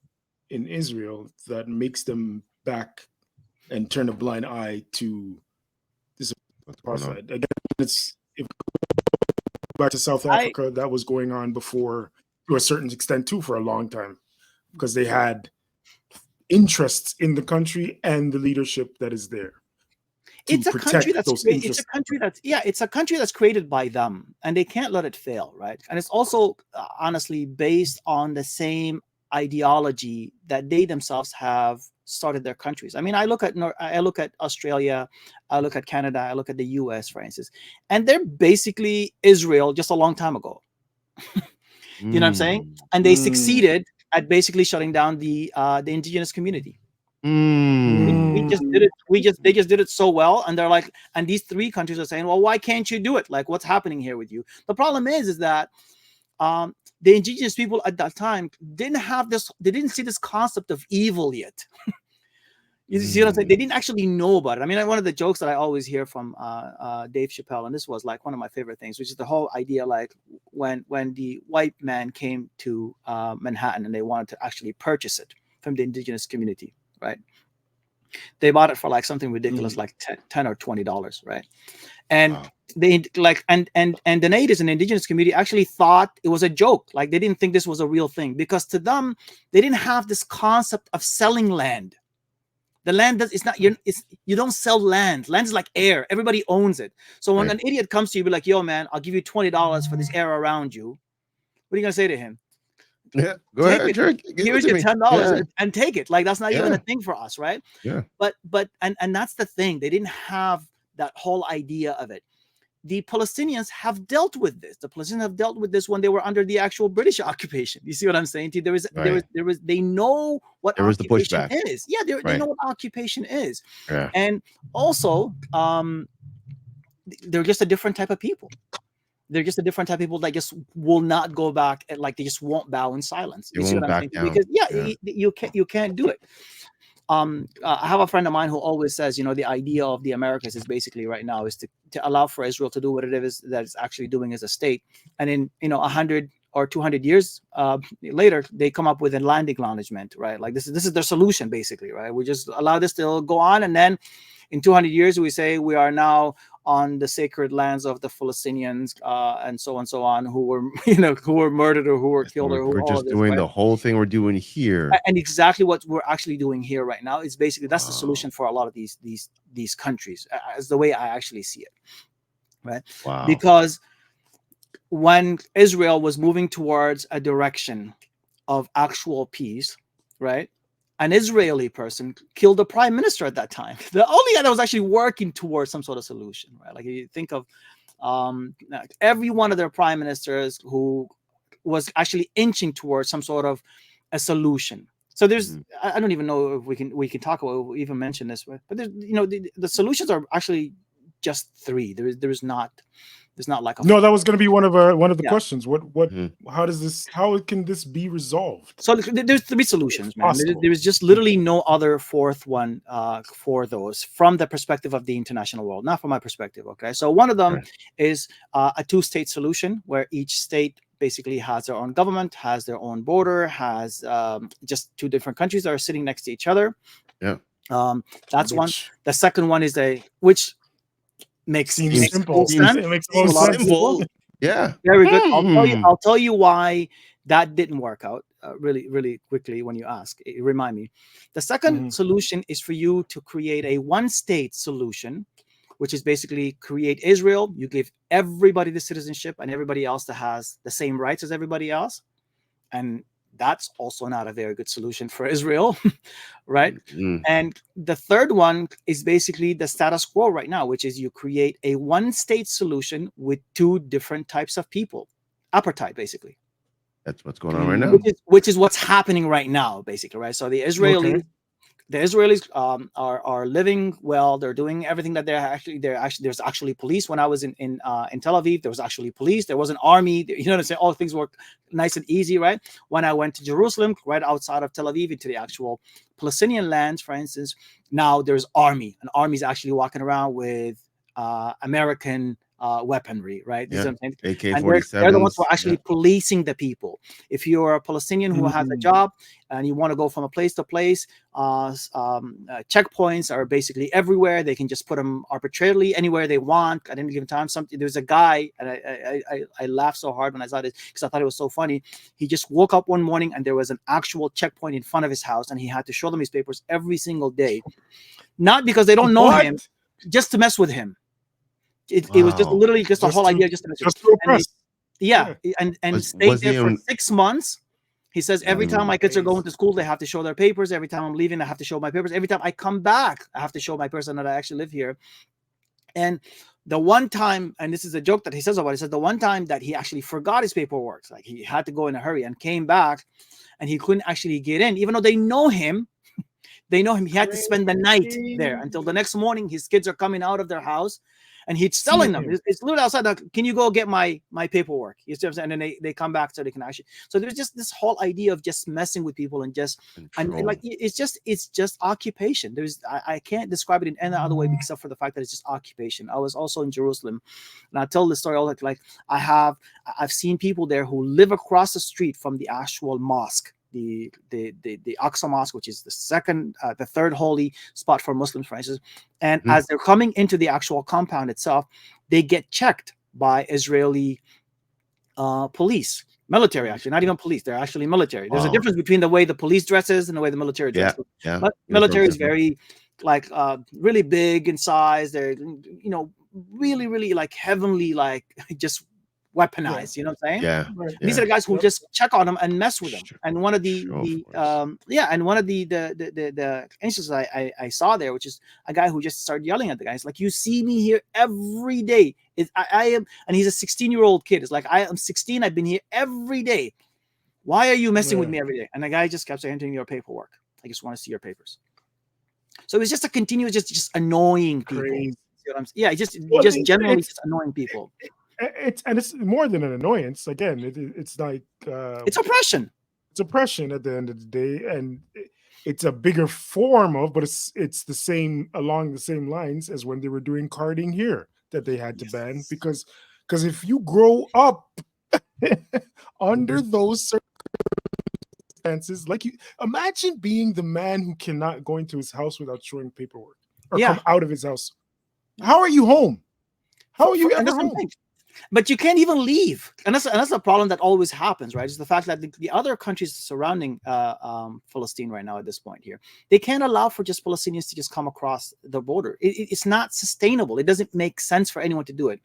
in Israel that makes them back and turn a blind eye to this apartheid? Again, if we go back to South Africa, that was going on before, to a certain extent too, for a long time, because they had interests in the country and the leadership that is there. It's a country that's created by them, and they can't let it fail, right? And it's also honestly based on the same ideology that they themselves have started their countries. I mean, I look at Australia, I look at Canada, I look at the US, for instance, and they're basically Israel just a long time ago. You know what I'm saying? And they succeeded at basically shutting down the indigenous community. They just did it so well, and they're like, and these three countries are saying, well, why can't you do it? Like, what's happening here with you? The problem is that the indigenous people at that time didn't see this concept of evil yet. You see what I'm saying? They didn't actually know about it. I mean, one of the jokes that I always hear from Dave Chappelle, and this was like one of my favorite things, which is the whole idea, like when the white man came to Manhattan and they wanted to actually purchase it from the indigenous community, right? They bought it for like something ridiculous, like $10 or $20, right? And they like and the natives and the indigenous community actually thought it was a joke. Like they didn't think this was a real thing, because to them, they didn't have this concept of selling land. The land it's not you don't sell land. Land is like air. Everybody owns it. So when an idiot comes to you, be like, yo, man, I'll give you $20 for this air around you. What are you gonna say to him? Yeah, go ahead, Drake. Here's your $10 and take it. Like that's not even a thing for us, right? Yeah. But that's the thing. They didn't have that whole idea of it. The Palestinians have dealt with this. The Palestinians have dealt with this when they were under the actual British occupation. You see what I'm saying? They know what occupation is. Yeah, they know what occupation is. Yeah. And also, they're just a different type of people. They're just a different type of people that just will not go back, and like they just won't bow in silence. You see what I'm saying? Because you can't do it. I have a friend of mine who always says, the idea of the Americas is basically right now is to allow for Israel to do what it is that it's actually doing as a state. And in 100 or 200 years later, they come up with a land acknowledgement, right? Like this is their solution basically, right? We just allow this to go on, and then in 200 years we say we are now on the sacred lands of the Palestinians and so on, who were murdered or who were killed, or who we're just doing the whole thing we're doing here. And exactly what we're actually doing here right now is basically that's the solution for a lot of these countries, as the way I actually see it, right? Wow. Because when Israel was moving towards a direction of actual peace, right? An Israeli person killed the prime minister at that time. The only guy that was actually working towards some sort of solution, right? Like you think of every one of their prime ministers who was actually inching towards some sort of a solution. So there's, I don't even know if we can talk about, even mention this, but there's, the solutions are actually just three. There's not like a no. That was going to be one of the questions. How can this be resolved? So there's three solutions, man. There is just literally no other fourth one for those from the perspective of the international world, not from my perspective. Okay, so one of them is a two-state solution where each state basically has their own government, has their own border, has just two different countries that are sitting next to each other. Yeah, that's one. The second one is which makes simple. Sense. It makes simple. Yeah, very good. I'll tell you why that didn't work out really, really quickly when you ask. Remind me. The second solution is for you to create a one-state solution, which is basically create Israel. You give everybody the citizenship and everybody else that has the same rights as everybody else. And that's also not a very good solution for Israel, right? And the third one is basically the status quo right now, which is you create a one-state solution with two different types of people. Apartheid, basically. That's what's going on right now. Which is what's happening right now, basically, right? So the Israelis are living well. They're doing everything that there's actually police. When I was in Tel Aviv, there was actually police. There was an army. You know what I'm saying? All things were nice and easy, right? When I went to Jerusalem, right outside of Tel Aviv, into the actual Palestinian lands, for instance, now there's army. An army's actually walking around with American weaponry, right? Yeah. AK-47. They're the ones who are actually policing the people. If you're a Palestinian who has a job and you want to go from a place to place, checkpoints are basically everywhere. They can just put them arbitrarily anywhere they want at any given time. There's a guy, and I laughed so hard when I saw this because I thought it was so funny. He just woke up one morning and there was an actual checkpoint in front of his house, and he had to show them his papers every single day, not because they don't know him, just to mess with him. It was just literally just a whole idea, just to oppress. And stayed there for 6 months. He says, every time my kids are going to school, they have to show their papers. Every time I'm leaving, I have to show my papers. Every time I come back, I have to show my person that I actually live here. And the one time, and this is a joke that he says about it, he says the one time that he actually forgot his paperwork, like he had to go in a hurry and came back and he couldn't actually get in, even though they know him. They know him. He had to spend the night there until the next morning. His kids are coming out of their house, and he's telling them, it's literally outside. Can you go get my paperwork? You see what I'm saying? And then they come back so they can actually. So there's just this whole idea of just messing with people and just and like it's just occupation. I can't describe it in any other way except for the fact that it's just occupation. I was also in Jerusalem, and I tell this story all like I've seen people there who live across the street from the actual mosque. The Aqsa Mosque, which is the third holy spot for Muslims, for instance. And as they're coming into the actual compound itself, they get checked by Israeli police, military, actually, not even police. They're actually military. There's a difference between the way the police dresses and the way the military dresses. But military is very really big in size. They're, really, really like heavenly, like just weaponized, you know what I'm saying? These are the guys who just check on them and mess with them. And one of the instances I saw there, which is a guy who just started yelling at the guys, like, you see me here every day. I am, and he's a 16-year-old kid. It's like, I am 16. I've been here every day. Why are you messing with me every day? And the guy just kept saying, your paperwork. I just want to see your papers. So it was just a continuous, just annoying people. You know what I'm saying? Yeah, just generally just annoying people. It's more than an annoyance. Again, it's like it's oppression. It's oppression at the end of the day, and it's a bigger form of, but it's the same, along the same lines as when they were doing carding here that they had to ban, because if you grow up under those circumstances, like, you imagine being the man who cannot go into his house without showing paperwork or come out of his house. How are you home? How are you ever home? But you can't even leave, and that's a problem that always happens, right? Is the fact that the other countries surrounding Palestine right now at this point here, they can't allow for just Palestinians to just come across the border. It's not sustainable. It doesn't make sense for anyone to do it.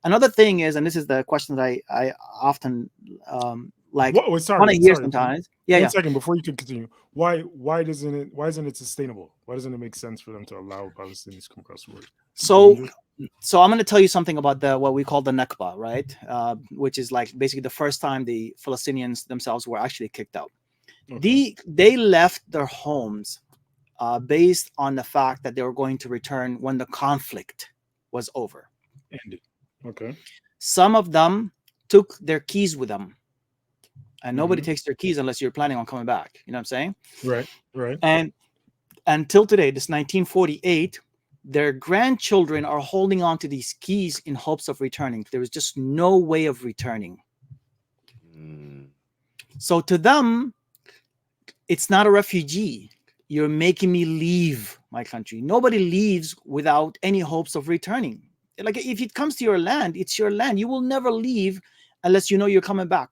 Another thing is, and this is the question that I often want to hear sometimes. One second before you can continue. Why isn't it sustainable? Why doesn't it make sense for them to allow Palestinians to come across the border? So I'm going to tell you something about what we call the Nakba, right? Which is like basically the first time the Palestinians themselves were actually kicked out. Okay. They left their homes based on the fact that they were going to return when the conflict was over. Ended. Okay. Some of them took their keys with them. And nobody takes their keys unless you're planning on coming back. You know what I'm saying? Right. And until today, this 1948, their grandchildren are holding on to these keys in hopes of returning. There is just no way of returning. So to them, it's not a refugee. You're making me leave my country. Nobody leaves without any hopes of returning. Like, if it comes to your land, it's your land. You will never leave unless you know you're coming back.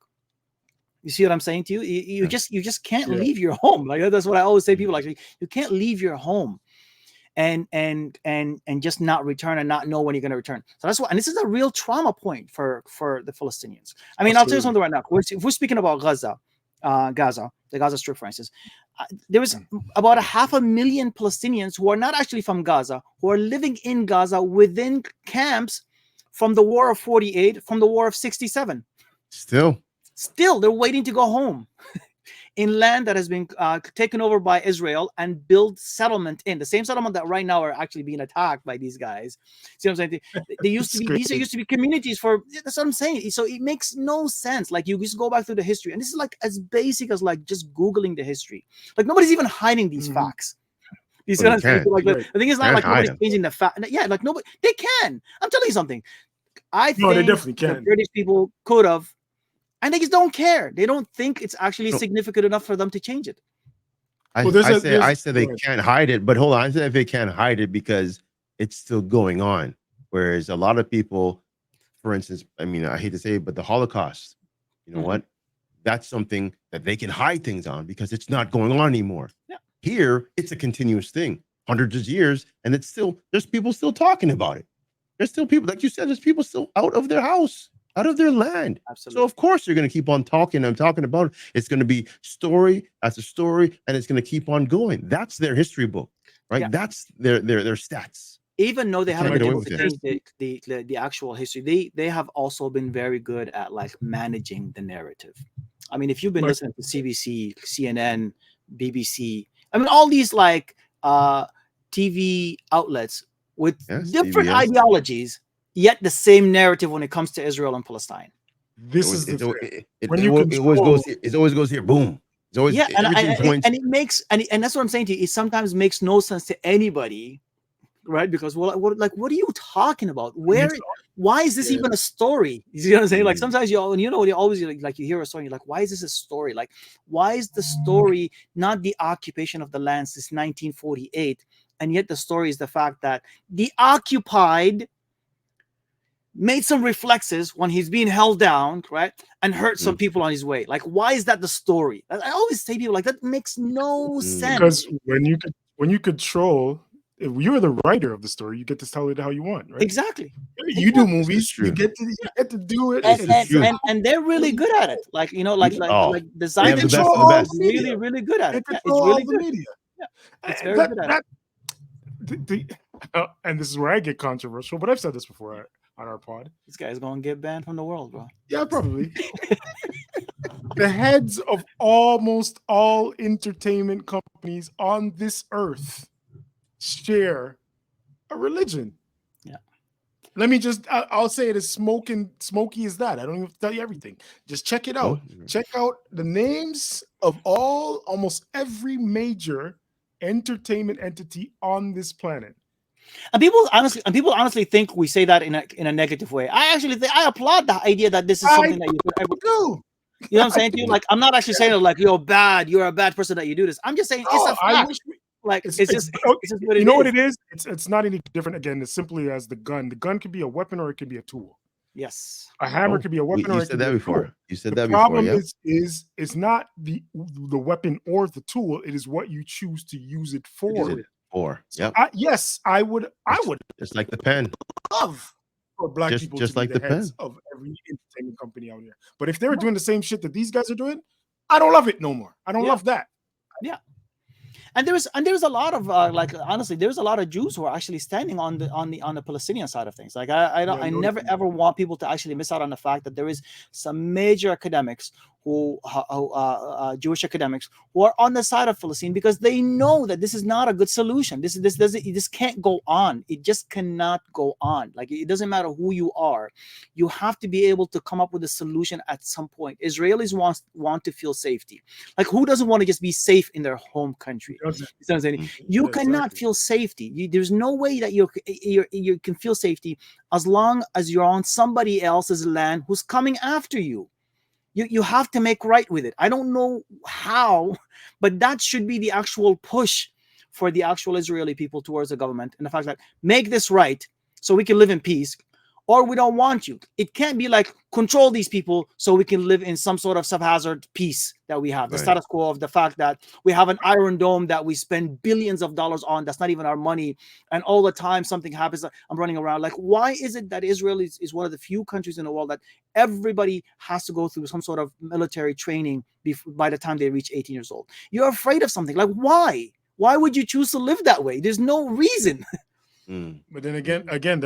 You see what I'm saying to you? You just can't leave your home. Like, that's what I always say to people. Like, you can't leave your home and just not return and not know when you're going to return. So that's why, and this is a real trauma point for the Palestinians. I mean, I'll tell you something right now. If we're speaking about Gaza, the Gaza Strip, for instance, there was about 500,000 Palestinians who are not actually from Gaza, who are living in Gaza within camps from the War of 48, from the War of 67. Still, they're waiting to go home in land that has been taken over by Israel and build settlement in the same settlement that right now are actually being attacked by these guys. See what I'm saying? They used to be, these used to be communities for, that's what I'm saying. So it makes no sense. Like, you just go back through the history, and this is like as basic as like just Googling the history. Like, nobody's even hiding these facts. You see what I'm saying? Like, the thing is not like nobody's changing the fact. Yeah, like nobody, they can. I'm telling you something. I think they definitely can. The British people could have. And they just don't care. They don't think it's actually significant enough for them to change it. I said they can't hide it, but hold on. I said they can't hide it because it's still going on. Whereas a lot of people, for instance, I mean, I hate to say it, but the Holocaust, you know what? That's something that they can hide things on because it's not going on anymore. Yeah. Here, it's a continuous thing, hundreds of years, and there's people still talking about it. There's still people, like you said, there's people still out of their house, out of their land. Absolutely. So of course you're going to keep on talking and talking about it. It's going to be story after story, and it's going to keep on going. That's their history book, right? Yeah. That's their stats. Even though they haven't been able to change the actual history, they have also been very good at like managing the narrative. I mean, if you've been listening to CBC, CNN, BBC, I mean, all these like TV outlets with different CBS. ideologies, yet the same narrative when it comes to Israel and Palestine. This is the thing. It always goes here. It always goes here. Boom. It's always everything points. And it makes and that's what I'm saying to you. It sometimes makes no sense to anybody, right? Because what are you talking about? Why is this even a story? You see what I'm saying? Like sometimes you always like you hear a story, you're like, why is this a story? Like, why is the story not the occupation of the land since 1948? And yet the story is the fact that the occupied made some reflexes when he's being held down, right? And hurt some people on his way. Like, why is that the story? I always say to people, like, that makes no sense. Because when you control, if you're the writer of the story, you get to tell it how you want, right? Exactly. You do movies, you get to do it, and they're really good at it. Like, like design the best of the best. Really, really good at it. It's really the good. media. Yeah. It's very good at it. And this is where I get controversial, but I've said this before on our pod. This guy's gonna get banned from the world, bro. Yeah, probably. The heads of almost all entertainment companies on this earth share a religion. Yeah. Let me I'll say it as smoky as that. I don't even tell you everything. Just check it out. Check out the names of almost every major entertainment entity on this planet. And people honestly think we say that in a negative way. I actually think I applaud the idea that this is something that you could ever do. You know what I'm saying to you? Like, I'm not actually saying like you're a bad person that you do this. I'm just saying it's a fact. It's just what it is. What it is? It's not any different. Again, as simply as the gun. The gun could be a weapon or it could be a tool. Yes. A hammer could be a weapon. You said that before. You said that before. The problem is it's not the weapon or the tool. It is what you choose to use it for. Yes, I would. Just like the pen. Love for black people just to like be the the heads pen of every entertainment company out here. But if they were doing the same shit that these guys are doing, I don't love it no more. I don't love that. Yeah. And there's a lot of honestly, there's a lot of Jews who are actually standing on the Palestinian side of things. Like I never ever want people to actually miss out on the fact that there is some major academics Jewish academics who are on the side of Palestine because they know that this is not a good solution. This can't go on. It just cannot go on. Like, it doesn't matter who you are, you have to be able to come up with a solution at some point. Israelis want to feel safety. Like, who doesn't want to just be safe in their home country? You know what I'm saying? You cannot feel safety. There's no way that you can feel safety as long as you're on somebody else's land who's coming after you. You have to make right with it. I don't know how, but that should be the actual push for the actual Israeli people towards the government, and the fact that make this right so we can live in peace, or we don't want you. It can't be like control these people so we can live in some sort of haphazard peace that we have. The status quo of the fact that we have an Iron Dome that we spend billions of dollars on, that's not even our money, and all the time something happens, I'm running around. Like, why is it that Israel is one of the few countries in the world that everybody has to go through some sort of military training by the time they reach 18 years old? You're afraid of something. Like, why? Why would you choose to live that way? There's no reason. But then again, I think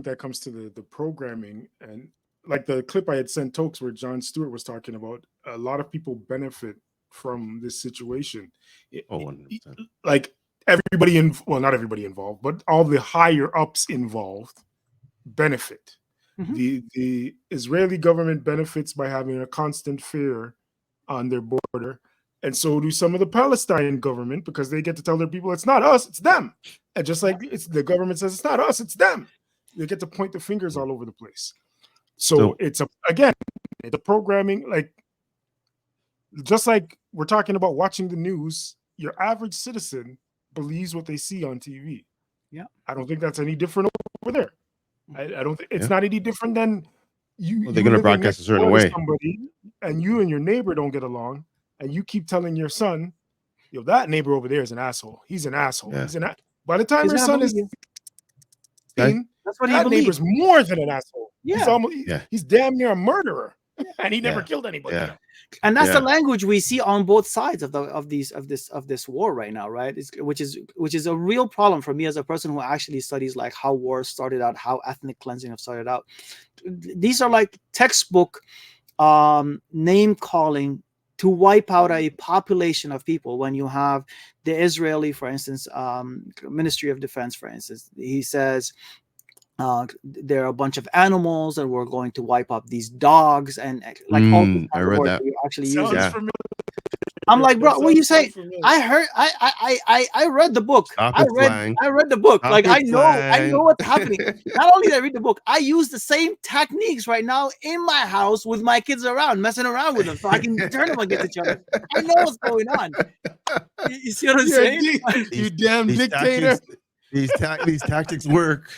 that comes to the programming, and like the clip I had sent Tokes where John Stewart was talking about, a lot of people benefit from this situation. 100%. Like everybody not everybody involved, but all the higher ups involved benefit. The Israeli government benefits by having a constant fear on their border. And so do some of the Palestinian government, because they get to tell their people, it's not us, it's them. And just like the government says, it's not us, it's them. They get to point the fingers all over the place. So it's the programming, like, just like we're talking about watching the news, your average citizen believes what they see on TV. Yeah. I don't think that's any different over there. I don't think it's not any different than you. They're going to broadcast a certain way. Somebody, and you and your neighbor don't get along. And you keep telling your son, that neighbor over there is an asshole. He's an asshole. Yeah. By the time your son is 18, that's what he that neighbor's more than an asshole. Yeah. He's damn near a murderer, and he never killed anybody. Yeah. And that's the language we see on both sides of this war right now, right? Which is a real problem for me as a person who actually studies like how wars started out, how ethnic cleansing have started out. These are like textbook name calling to wipe out a population of people. When you have the Israeli, for instance, Ministry of Defense, for instance, he says there are a bunch of animals and we're going to wipe up these dogs and like all these I kinds of read words that. that you're actually Sounds using. familiar. I'm like, bro, That what are you sounds so saying? familiar. I heard, I read the book. Stop I it, read slang. the book. Stop Like it, I know slang. what's happening. Not only did I read the book, I use the same techniques right now in my house with my kids around, messing around with them, so I can turn them against each other. I know what's going on. You see what I'm saying? You damn These dictator. these tactics work.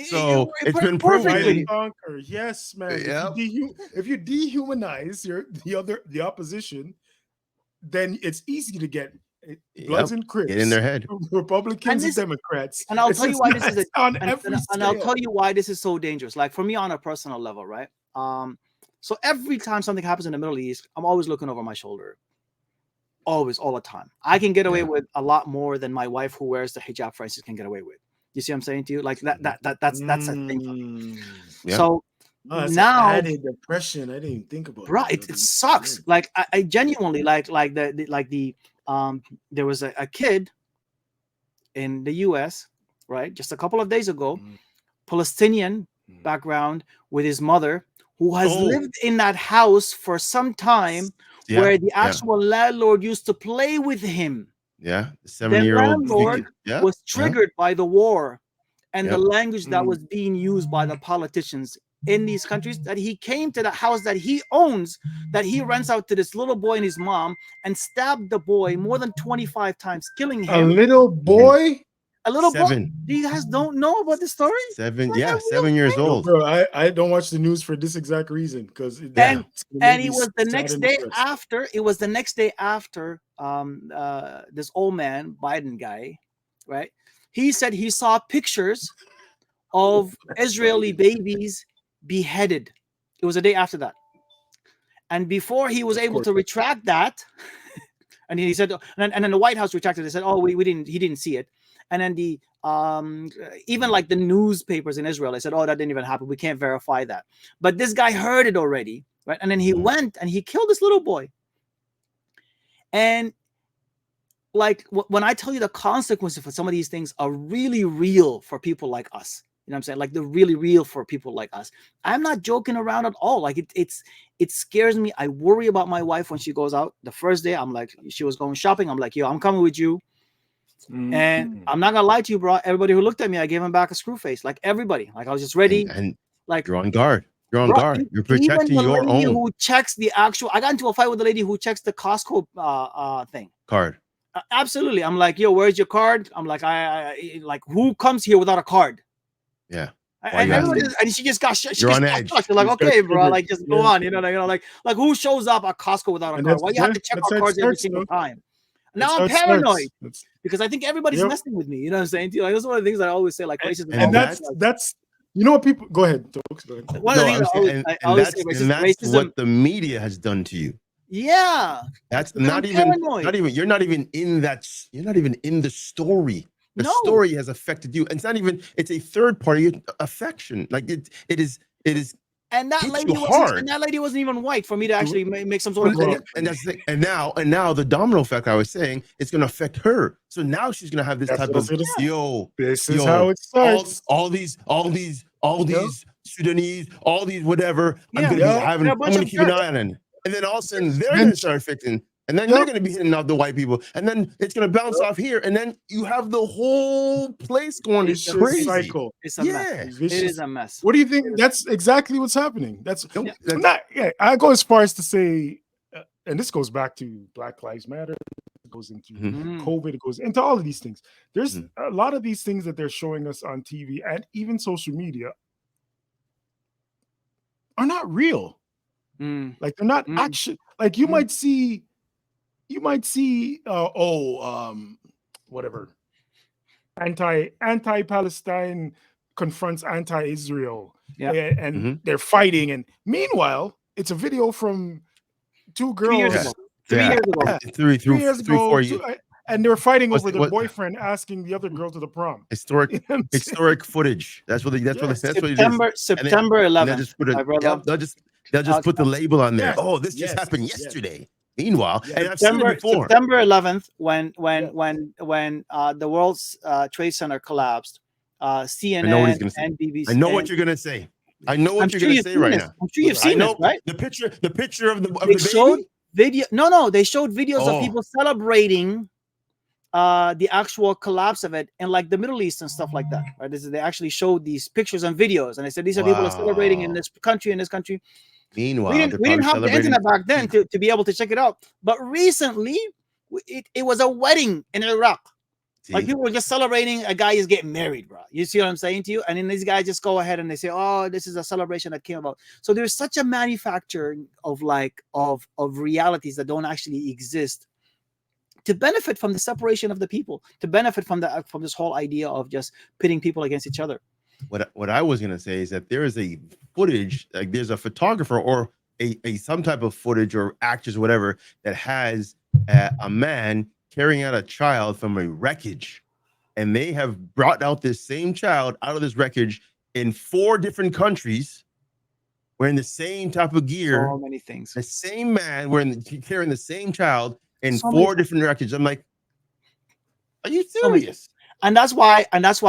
So it's been perfectly. proven. Conquer. Yes, man. Yep. If you dehumanize the opposition, then it's easy to get Bloods and Crips, Get in their head. Republicans and Democrats. And I'll tell you why this is on every and I'll tell you why this is so dangerous. Like for me on a personal level, right? So every time something happens in the Middle East, I'm always looking over my shoulder. Always, all the time. I can get away with a lot more than my wife who wears the hijab, for instance, can get away with. You see what I'm saying to you? Like that's a thing for me. Yeah. So now added depression. I didn't even think about right. that. It sucks. Like I genuinely like there was a kid in the US, right? Just a couple of days ago, Palestinian background with his mother, who has lived in that house for some time, where the actual landlord used to play with him. Yeah, the 7-year-old landlord was triggered by the war and the language that was being used by the politicians in these countries, that he came to the house that he owns, that he rents out to this little boy and his mom, and stabbed the boy more than 25 times, killing him. A little boy? A little 7. boy? Do you guys don't know about the story? 7, like 7 years old. No, bro, I don't watch the news for this exact reason, because and it was the next day after. It was the next day after this old man Biden guy, right? He said he saw pictures of Israeli babies beheaded. It was a day after that, and before he was able to retract that, and he said, and then the White House retracted. They said, "Oh, we didn't. He didn't see it." And then the even like the newspapers in Israel, they said, "Oh, that didn't even happen. We can't verify that." But this guy heard it already, right? And then he went and he killed this little boy. And like when I tell you the consequences for some of these things are really real for people like us, you know what I'm saying? Like they're really real for people like us. I'm not joking around at all. Like it scares me. I worry about my wife when she goes out. The first day, I'm like, she was going shopping. I'm like, yo, I'm coming with you. And I'm not gonna lie to you, bro. Everybody who looked at me, I gave him back a screw face. Like everybody. Like I was just ready. And like you're on guard. You're on guard. You're protecting even the your lady own who checks the actual. I got into a fight with the lady who checks the Costco thing. card. Absolutely. I'm like, yo, where's your card? I'm like, I like, who comes here without a card? Yeah. And she just got shut. You're on edge. You're like, okay, bro, like just go on. You know, like who shows up at Costco without a card? Why you have to check our cards every single time? Now I'm paranoid because I think everybody's messing with me. You know what I'm saying? Like that's one of the things that I always say, like racism. And that's you know what people go ahead. One of the things I always say, racism, what the media has done to you. Yeah, that's not even you're not even in that. You're not even in the story. The story has affected you. And it's not even, it's a third party affection. Like it is. And that lady wasn't even white for me to actually make some sort of. And that's the thing. And now the domino effect I was saying, it's going to affect her. So now she's going to have this type of this is how it starts. All these Sudanese, all these whatever. I'm going to keep an eye on them. And then all of a sudden they're going to start affecting. And then they're going to be hitting out the white people. And then it's going to bounce off here. And then you have the whole place going crazy. Cycle. It's a mess. It is a mess. What do you think? That's exactly what's happening. I go as far as to say, and this goes back to Black Lives Matter. It goes into COVID. It goes into all of these things. There's a lot of these things that they're showing us on TV and even social media are not real. Like they're not actually, like you might see whatever, anti-Palestine confronts anti-Israel, and they're fighting, and meanwhile it's a video from 2 girls 3 years ago, 4 years, and they're fighting over their boyfriend asking the other girl to the prom. Historic footage. That's what it is. September 11th. They'll just put the label on there. Oh, this just happened yesterday. Meanwhile, Yeah. and I've seen it before. September 11th, when the World's Trade Center collapsed, I know what he's CNN gonna say. and BBC. I know what you're gonna say. I know what I'm you're sure gonna you've say seen right this. now. I'm sure you've I seen know it, right? the picture of the They baby. showed video. No, they showed videos of Oh. people celebrating the actual collapse of it in like the Middle East and stuff like that. Right? They actually showed these pictures and videos, and they said these are people are celebrating in this country, Meanwhile, we didn't have the internet back then to be able to check it out. But recently, it was a wedding in Iraq. See? Like people were just celebrating a guy is getting married, bro. You see what I'm saying to you? And then these guys just go ahead and they say, "Oh, this is a celebration that came about." So there's such a manufacturing of realities that don't actually exist to benefit from the separation of the people, to benefit from this whole idea of just pitting people against each other. What I was gonna say is that there is a footage, like there's a photographer or a some type of footage or actors, whatever, that has a man carrying out a child from a wreckage, and they have brought out this same child out of this wreckage in 4 different countries, wearing the same type of gear. So many things. The same man carrying the same child in So 4 different wreckages. I'm like, are you serious? And that's why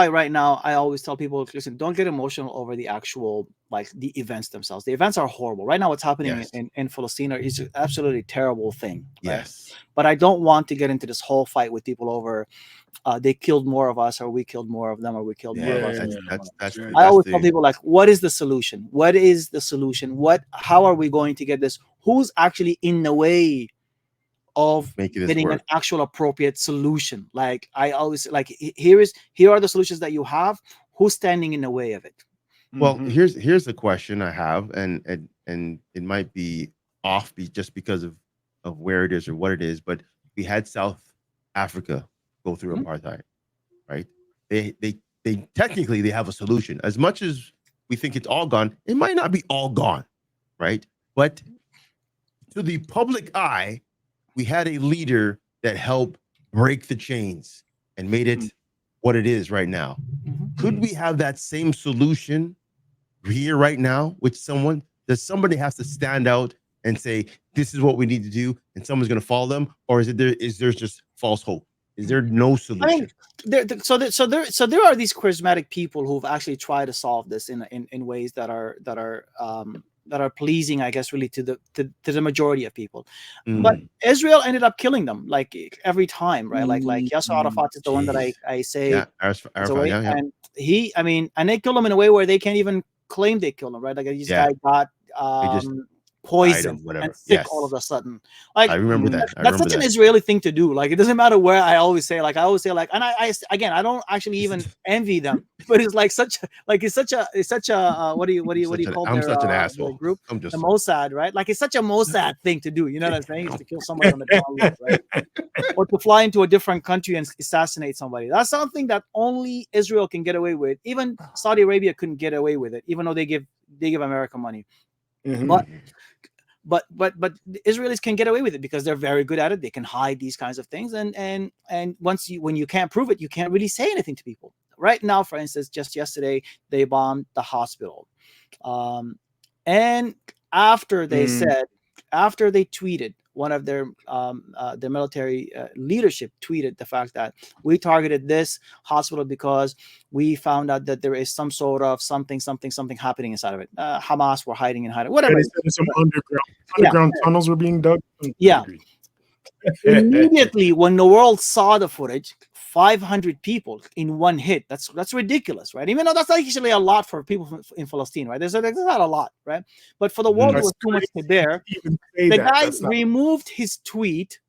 right now I always tell people, listen, don't get emotional over the actual, like the events themselves. The events are horrible. Right now, what's happening in Palestine is an absolutely terrible thing. Right? Yes. But I don't want to get into this whole fight with people over they killed more of us, or we killed more of them, or we killed more of us. That's I always tell people, like, what is the solution? What is the solution? How are we going to get this? Who's actually in the way of getting an actual appropriate solution? Like I always like, here are the solutions that you have. Who's standing in the way of it? Well, here's the question I have, and it might be off just because of where it is or what it is, but we had South Africa go through apartheid, right? They technically they have a solution. As much as we think it's all gone, it might not be all gone, right? But to the public eye, we had a leader that helped break the chains and made it what it is right now. Could we have that same solution here right now with someone? Does somebody have to stand out and say, this is what we need to do, and someone's going to follow them? Or is there just false hope? Is there no solution? I mean, so there are these charismatic people who've actually tried to solve this in ways that are pleasing, I guess, really to the majority of people. But Israel ended up killing them like every time, right? Like Yasser Arafat is the one that I say, and they kill him in a way where they can't even claim they killed him, right? Like this guy got poison and sick all of a sudden. Like I remember that. That's such an Israeli thing to do. Like it doesn't matter where. I always say, and I don't actually even envy them, but it's like it's such a what do you call I'm their, such an asshole group? I'm just the Mossad, right? Like it's such a Mossad thing to do. You know what I'm saying? It's to kill somebody on the download, right? Or to fly into a different country and assassinate somebody. That's something that only Israel can get away with. Even Saudi Arabia couldn't get away with it, even though they give America money. But the Israelis can get away with it because they're very good at it. They can hide these kinds of things, and when you can't prove it, you can't really say anything to people. Right now, for instance, just yesterday they bombed the hospital, and after they tweeted, one of their military leadership tweeted the fact that we targeted this hospital because we found out that there is some sort of something happening inside of it. Hamas were hiding and whatever. Some underground tunnels were being dug. Yeah. Immediately when the world saw the footage, 500 people in one hit. That's ridiculous, right? Even though that's actually a lot for people in Palestine, right? There's not a lot, right? But for the world, it was too much to bear. The guy removed his tweet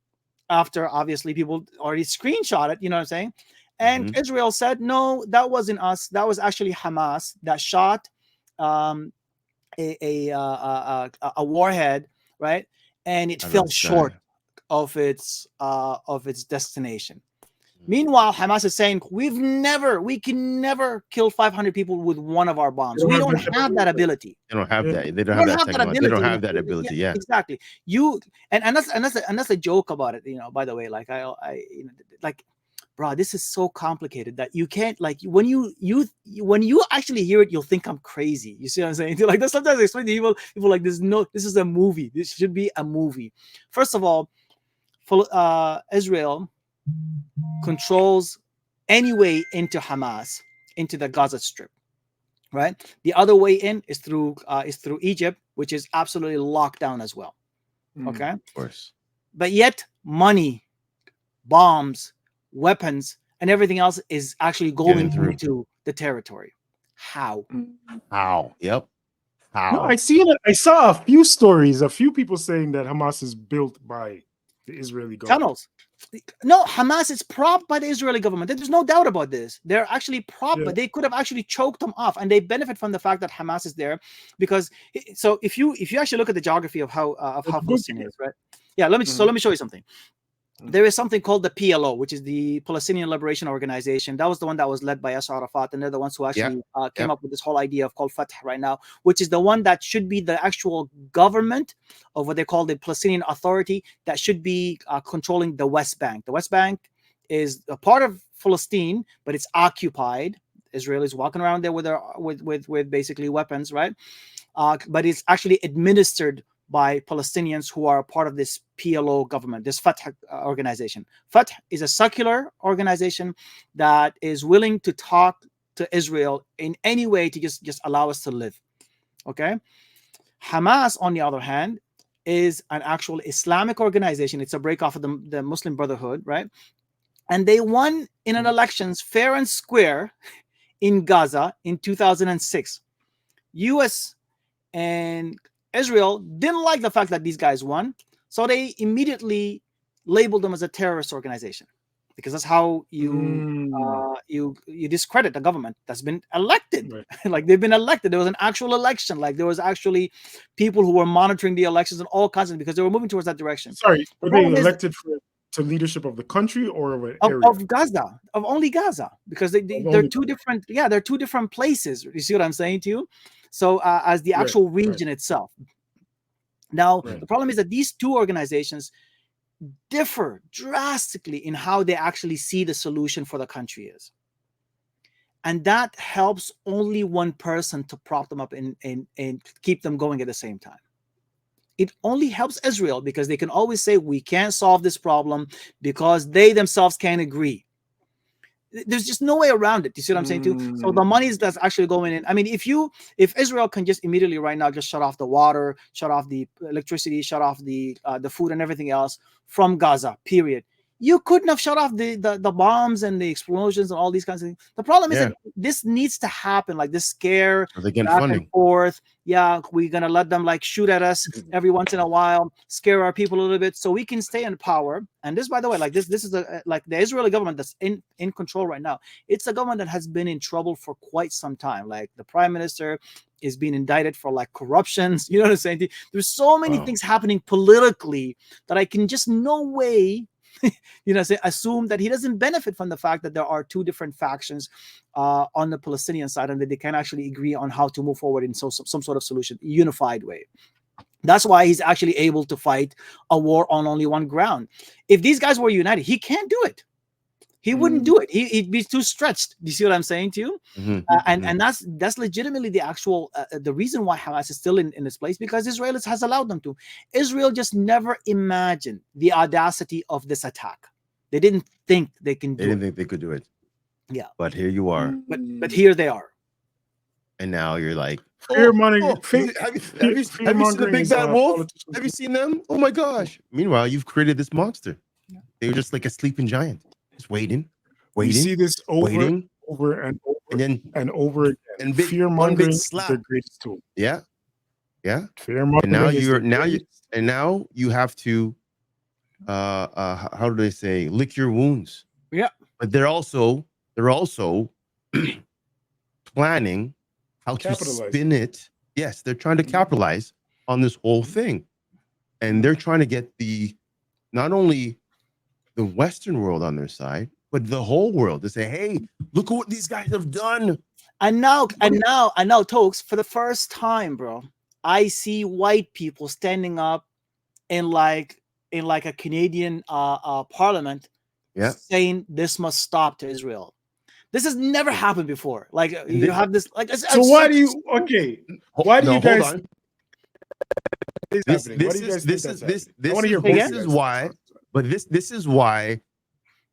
after obviously people already screenshot it. You know what I'm saying? And Israel said, no, that wasn't us. That was actually Hamas that shot a warhead, right? And it fell short of its destination. Meanwhile, Hamas is saying we can never kill 500 people with one of our bombs. We don't have that ability. They don't have that. They don't have that technology. They don't have that ability. Yeah, exactly. And that's a joke about it. You know, by the way, like I like bro, this is so complicated that you can't, like, when you actually hear it, you'll think I'm crazy. You see what I'm saying? Like, that's sometimes I explain to people like, this is a movie. This should be a movie. First of all, Israel controls any way into Hamas, into the Gaza Strip, right? The other way in is through Egypt, which is absolutely locked down as well. Okay, of course. But yet money, bombs, weapons, and everything else is actually going into the territory. How? Yep. No, I saw a few stories, a few people saying that Hamas is built by the Israeli government. Tunnels. No, Hamas is propped by the Israeli government. There's no doubt about this. They're actually propped, but they could have actually choked them off, and they benefit from the fact that Hamas is there, because so if you actually look at the geography of how Palestine is, right? Yeah, let me show you something. There is something called the PLO, which is the Palestinian Liberation Organization. That was the one that was led by Yasser Arafat, and they're the ones who actually came up with this whole idea of called Fatah right now, which is the one that should be the actual government of what they call the Palestinian Authority that should be controlling the West Bank. The West Bank is a part of Palestine, but it's occupied. Israelis walking around there with basically weapons, right? But it's actually administered by Palestinians who are a part of this PLO government, this Fatah organization. Fatah is a secular organization that is willing to talk to Israel in any way to just allow us to live. Okay. Hamas, on the other hand, is an actual Islamic organization. It's a break off of the Muslim Brotherhood, right? And they won in an elections fair and square in Gaza in 2006. US and Israel didn't like the fact that these guys won, so they immediately labeled them as a terrorist organization, because that's how you discredit the government that's been elected. Right. Like, they've been elected. There was an actual election. Like, there was actually people who were monitoring the elections and all kinds of, because they were moving towards that direction. Sorry, were they elected to leadership of the country or of an area? Of Gaza, of only Gaza, because they're two different. Yeah, they're two different places. You see what I'm saying to you? So as the actual region itself. Now, the problem is that these two organizations differ drastically in how they actually see the solution for the country is. And that helps only one person to prop them up and keep them going at the same time. It only helps Israel, because they can always say, we can't solve this problem because they themselves can't agree. There's just no way around it. You see what I'm saying too? So the money that's actually going in. I mean, if Israel can just immediately right now just shut off the water, shut off the electricity, shut off the food and everything else from Gaza, period. You couldn't have shut off the bombs and the explosions and all these kinds of things. The problem is that this needs to happen, like this scare back and forth. Yeah, we're gonna let them like shoot at us every once in a while, scare our people a little bit, so we can stay in power. And this, by the way, like this is like the Israeli government that's in control right now. It's a government that has been in trouble for quite some time. Like, the prime minister is being indicted for like corruptions. You know what I'm saying? There's so many things happening politically that I can just no way assume that he doesn't benefit from the fact that there are two different factions on the Palestinian side, and that they can actually agree on how to move forward in some sort of solution, unified way. That's why he's actually able to fight a war on only one ground. If these guys were united, he can't do it. He wouldn't do it. He'd be too stretched. Do you see what I'm saying to you? And that's legitimately the actual the reason why Hamas is still in this place, because Israel has allowed them to. Israel just never imagined the audacity of this attack. They didn't think they can do it. They didn't think they could do it. Yeah. But here you are. But here they are. And now you're like, fear mongering. Have you seen the big bad wolf? Have you seen them? Oh my gosh. Meanwhile, you've created this monster. They were just like a sleeping giant. Just waiting. You see this over and over and over again. And fear mongering is the greatest tool. Yeah. Fear mongering. And now you have to how do they say, lick your wounds. Yeah. But they're also planning how to spin it. Yes, they're trying to capitalize on this whole thing. And they're trying to get not only the Western world on their side, but the whole world to say, hey, look at what these guys have done. And now, Tokes, for the first time, bro, I see white people standing up in like a Canadian parliament saying this must stop to Israel. This has never happened before. Like you have this, like so why do you why do you guys hold on. This I want to hear this is why, but this is why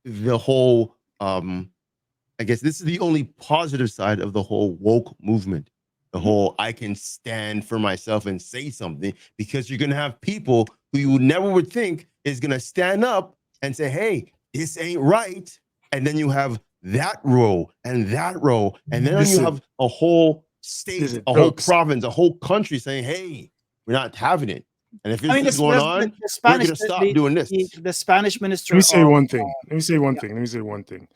the whole I guess this is the only positive side of the whole woke movement. The whole I can stand for myself and say something, because you're gonna have people who you never would think is gonna stand up and say, hey, this ain't right. And then you have that row and that row, and then you have a whole state, a whole province, a whole country saying, hey, we're not having it. And if this is going on, we're gonna stop doing this. The Spanish minister. Let me say one thing.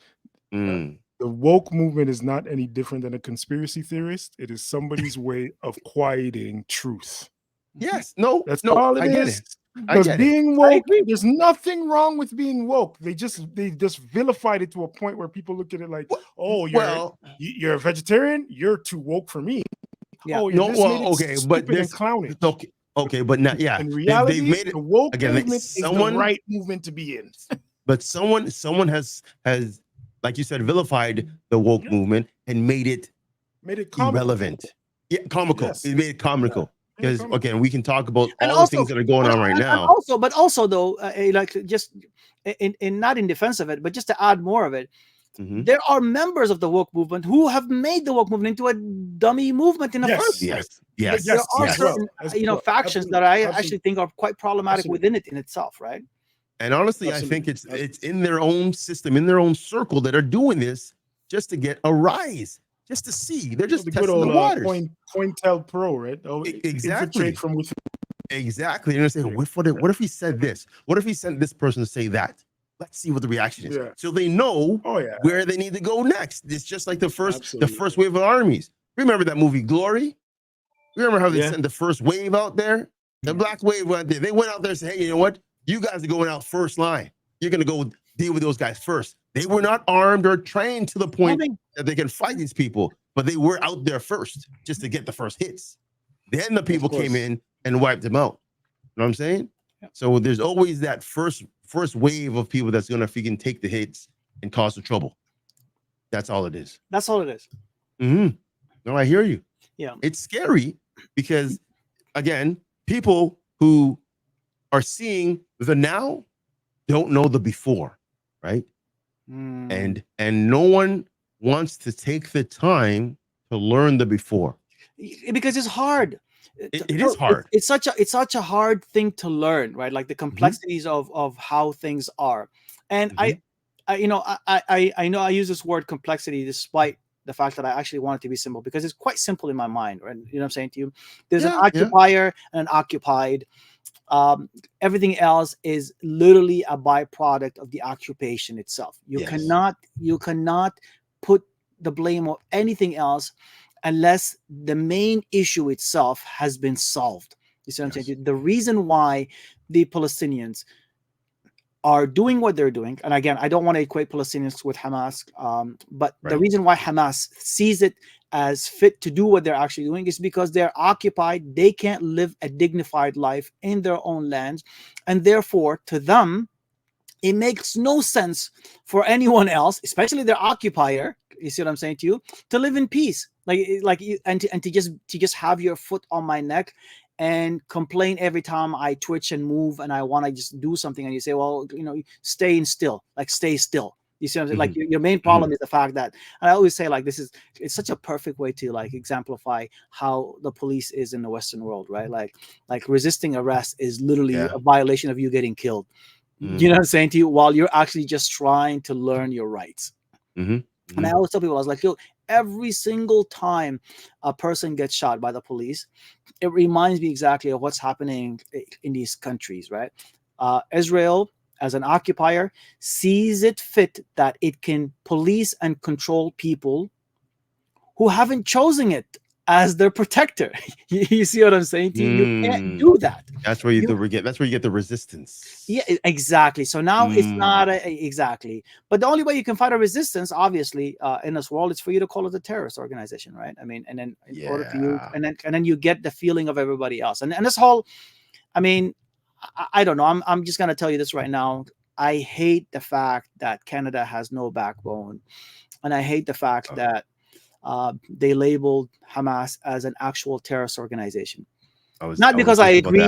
The woke movement is not any different than a conspiracy theorist. It is somebody's way of quieting truth. Yes, that's all it is. Because being woke, there's nothing wrong with being woke. They just vilified it to a point where people look at it like, oh, you're a vegetarian, you're too woke for me. Yeah. Oh, but there's clowning. Okay, but not in reality, they've made it, the woke movement is the right movement to be in. But someone has like you said, vilified the woke movement and made it irrelevant. Yeah, comical. Yes. It made it comical. Because again, we can talk about all the things that are going on right now. But also though, like just in not in defense of it, but just to add more of it, there are members of the woke movement who have made the woke movement into a dummy movement in the first place. Yes. There are certain, factions that I actually think are quite problematic within it in itself, right? And honestly, I think it's in their own system, in their own circle, that are doing this just to get a rise, just to see. They're just testing the waters. Cointel Pro, right? Exactly. From within. Exactly. You're saying, what if he said this? What if he sent this person to say that? Let's see what the reaction is. So they know where they need to go next. It's just like the first wave of armies. Remember that movie Glory? Remember how they sent the first wave out there? The black wave went there. They went out there and said, hey, you know what? You guys are going out first line. You're going to go deal with those guys first. They were not armed or trained to the point that they can fight these people, but they were out there first just to get the first hits. Then the people came in and wiped them out. You know what I'm saying? Yeah. So there's always that first wave of people that's going to freaking take the hits and cause the trouble. That's all it is. That's all it is. No, I hear you. Yeah. It's scary because, again, people who are seeing the now don't know the before, right? And no one wants to take the time to learn the before, because it's hard. It is hard. It's such a hard thing to learn, right? Like the complexities of how things are. And I know I use this word complexity despite the fact that I actually want it to be simple, because it's quite simple in my mind, right? You know what I'm saying to you? There's an occupier and an occupied. Everything else is literally a byproduct of the occupation itself. You cannot put the blame on anything else unless the main issue itself has been solved. You see what I'm saying? The reason why the Palestinians are doing what they're doing, and again, I don't want to equate Palestinians with Hamas, but the reason why Hamas sees it as fit to do what they're actually doing is because they're occupied. They can't live a dignified life in their own lands, and therefore, to them, it makes no sense for anyone else, especially their occupier. You see what I'm saying to you? To live in peace, and to just have your foot on my neck and complain every time I twitch and move and I want to just do something, and you say, well, stay still. You see what I'm saying? Like your main problem is the fact that, and I always say, like, it's such a perfect way to like exemplify how the police is in the Western world, right? Like resisting arrest is literally a violation of you getting killed. You know what I'm saying to you? While you're actually just trying to learn your rights. And I always tell people, I was like, every single time a person gets shot by the police, it reminds me exactly of what's happening in these countries, right? Israel, as an occupier, sees it fit that it can police and control people who haven't chosen it as their protector. You see what I'm saying to you? You can't do that. That's where you get the resistance. Yeah, exactly. So now it's not exactly. But the only way you can fight a resistance, obviously, in this world, is for you to call it a terrorist organization, right? I mean, and then in order for you, and then you get the feeling of everybody else. And this whole, I mean, I don't know. I'm just gonna tell you this right now. I hate the fact that Canada has no backbone, and I hate the fact that they labeled Hamas as an actual terrorist organization. Not because I agree.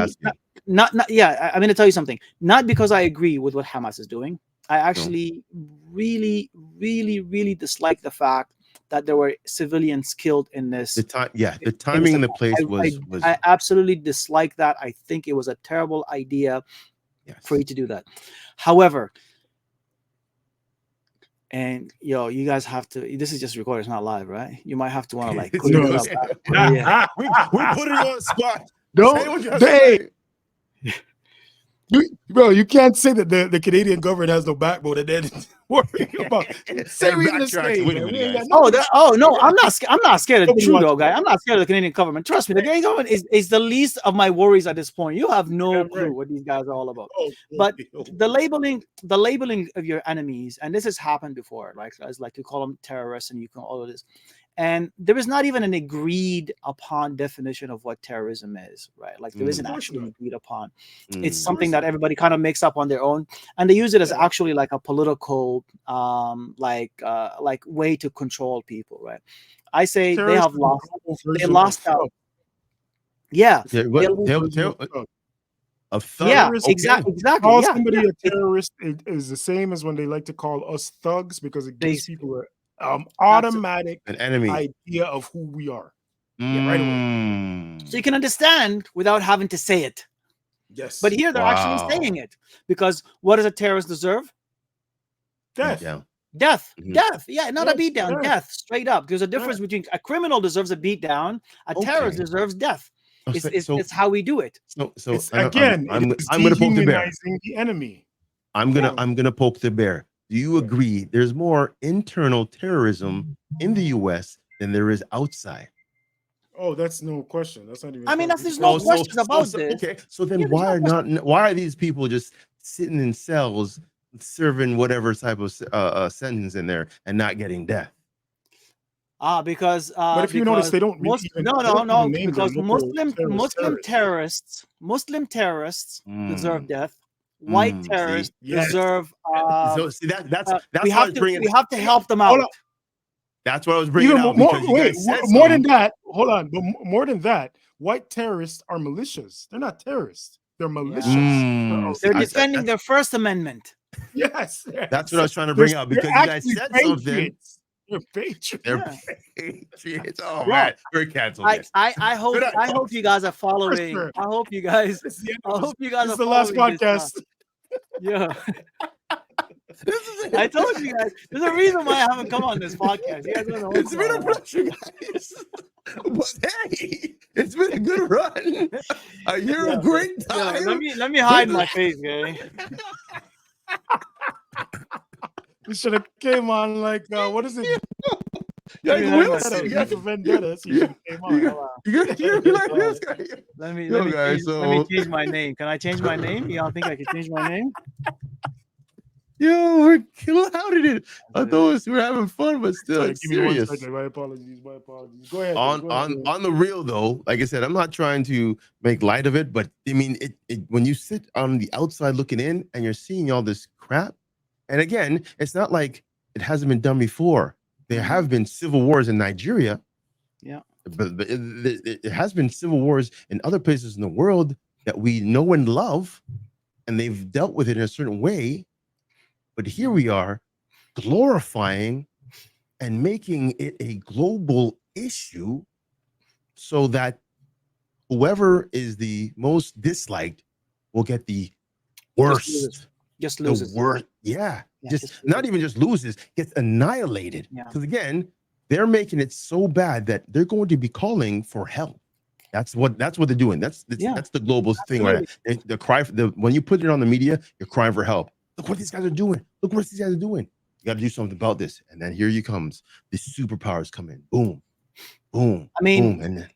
Not yeah. I'm going to tell you something. Not because I agree with what Hamas is doing. I actually really, really, really dislike the fact that there were civilians killed in this. The timing and the place was. I absolutely dislike that. I think it was a terrible idea for you to do that. However, and you guys have to. This is just recorded; it's not live, right? You might have to want to like clear this up. We're putting you on the spot. Don't, bro, you can't say that the Canadian government has no backbone and then worry about. Say we gonna say, no, I'm not scared of Trudeau, guy. I'm not scared of the Canadian government. Trust me, the Canadian government is the least of my worries at this point. You have no clue what these guys are all about. But the labeling of your enemies, and this has happened before, right? As like you call them terrorists, and you can all of this. And there is not even an agreed upon definition of what terrorism is, right? Like there isn't actually agreed upon. It's something that everybody kind of makes up on their own, and they use it as actually like a political, like way to control people, right? I say they have lost. They lost out. Yeah. A thug. Yeah, exactly. Call somebody a terrorist is the same as when they like to call us thugs, because it gives people automatic an enemy idea of who we are. Right away. So you can understand without having to say it. Yes. But here they're actually saying it, because what does a terrorist deserve? Death. Death. Yeah, not a beat down. Death. Straight up. There's a difference between a criminal deserves a beat down. A terrorist deserves death. It's how we do it. So again, I'm going to poke the bear. The enemy. I'm gonna poke the bear. Do you agree there's more internal terrorism in the U.S. than there is outside? Oh, that's no question. That's not even. I mean, there's no question about this. Okay, so then why are these people just sitting in cells serving whatever type of sentence in there and not getting death? Because but if you notice, they don't. Because Muslim terrorists deserve death. White terrorists deserve. So see that's we have to help them out. That's what I was bringing up. More than that. Hold on, but more than that, white terrorists are militias. They're not terrorists. They're militias. They're defending their First Amendment. Yes. That's what I was trying to bring up, because you guys said something. They're patriots. They're patriots. Oh man, we're canceled. I hope you guys are following. Sure. I hope you guys. This is the last podcast. Yeah. I told you guys. There's a reason why I haven't come on this podcast. You guys don't know. It's been a pleasure, guys. But hey, it's been a good run. You're a great time. Let me hide my face, guy. We should have came on like what is it? Vendetta. Let me change my name. Can I change my name? Y'all think I can change my name? Yo, we're clouded it. I thought we were having fun, but still, it's serious. My apologies. Go ahead. On the real though, like I said, I'm not trying to make light of it, but I mean, it when you sit on the outside looking in and you're seeing all this crap, and again, it's not like it hasn't been done before. There have been civil wars in Nigeria. Yeah. But it has been civil wars in other places in the world that we know and love, and they've dealt with it in a certain way. But here we are glorifying and making it a global issue so that whoever is the most disliked will get the worst. Just loses. The worst. Yeah. Just not even just loses, gets annihilated. Because again, they're making it so bad that they're going to be calling for help. That's what they're doing. That's the global thing, right? The cry for when you put it on the media, you're crying for help. Look what these guys are doing. Look what these guys are doing. You got to do something about this. And then here you comes. The superpowers come in. Boom, boom. I mean, boom, and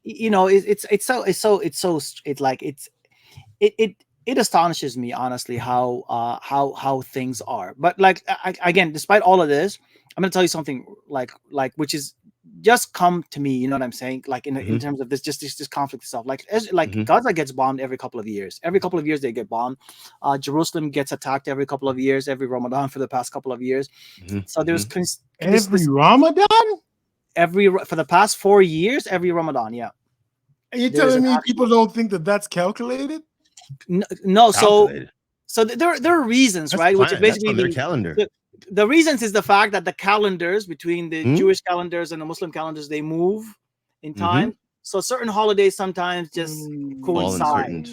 it astonishes me honestly how things are. But like again, despite all of this, I'm going to tell you something like which is just come to me. You know what I'm saying? Like in terms of this, just this conflict itself. Like Gaza gets bombed every couple of years. Every couple of years they get bombed. Jerusalem gets attacked every couple of years. Every Ramadan for the past couple of years. So there's every Ramadan. For the past 4 years, every Ramadan. Yeah. Are you telling me people don't think that that's calculated? No. So there are reasons, right? Which is basically on their calendar. The reasons is the fact that the calendars between the Jewish calendars and the Muslim calendars, they move in time. So certain holidays sometimes just coincide.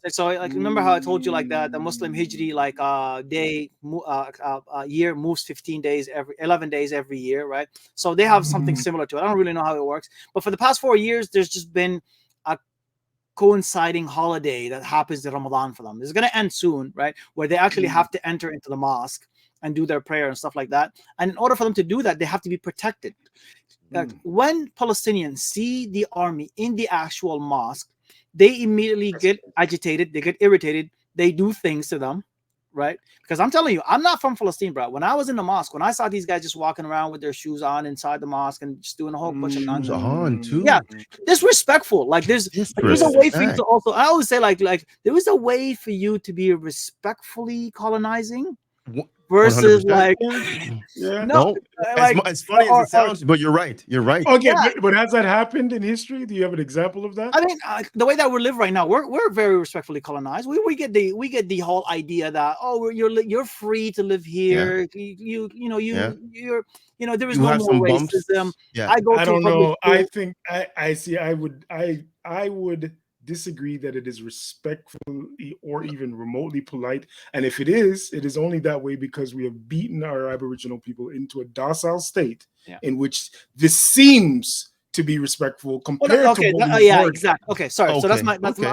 So like, remember how I told you like that the Muslim Hijri like year moves 11 days every year, right? So they have something similar to it. I don't really know how it works, but for the past 4 years, there's just been a coinciding holiday that happens in Ramadan for them. It's going to end soon, right? Where they actually have to enter into the mosque and do their prayer and stuff like that. And in order for them to do that, they have to be protected. When Palestinians see the army in the actual mosque, they immediately get agitated, they get irritated, they do things to them, right? Because I'm telling you, I'm not from Palestine, bro. When I was in the mosque, when I saw these guys just walking around with their shoes on inside the mosque and just doing a whole bunch of nonsense. Yeah, disrespectful. Like there's a way for you to also, I always say like there is a way for you to be respectfully colonizing versus 100%. Like as funny as it sounds, but you're right. Okay, but has that happened in history? Do you have an example of that? I mean, the way that we live right now, we're very respectfully colonized. We get the whole idea that you're free to live here. You're there is no more racism. I don't know. I think I see. I would disagree that it is respectfully or even remotely polite, and if it is only that way because we have beaten our Aboriginal people into a docile state in which this seems to be respectful compared to exactly. Okay, sorry. So that's my mistake.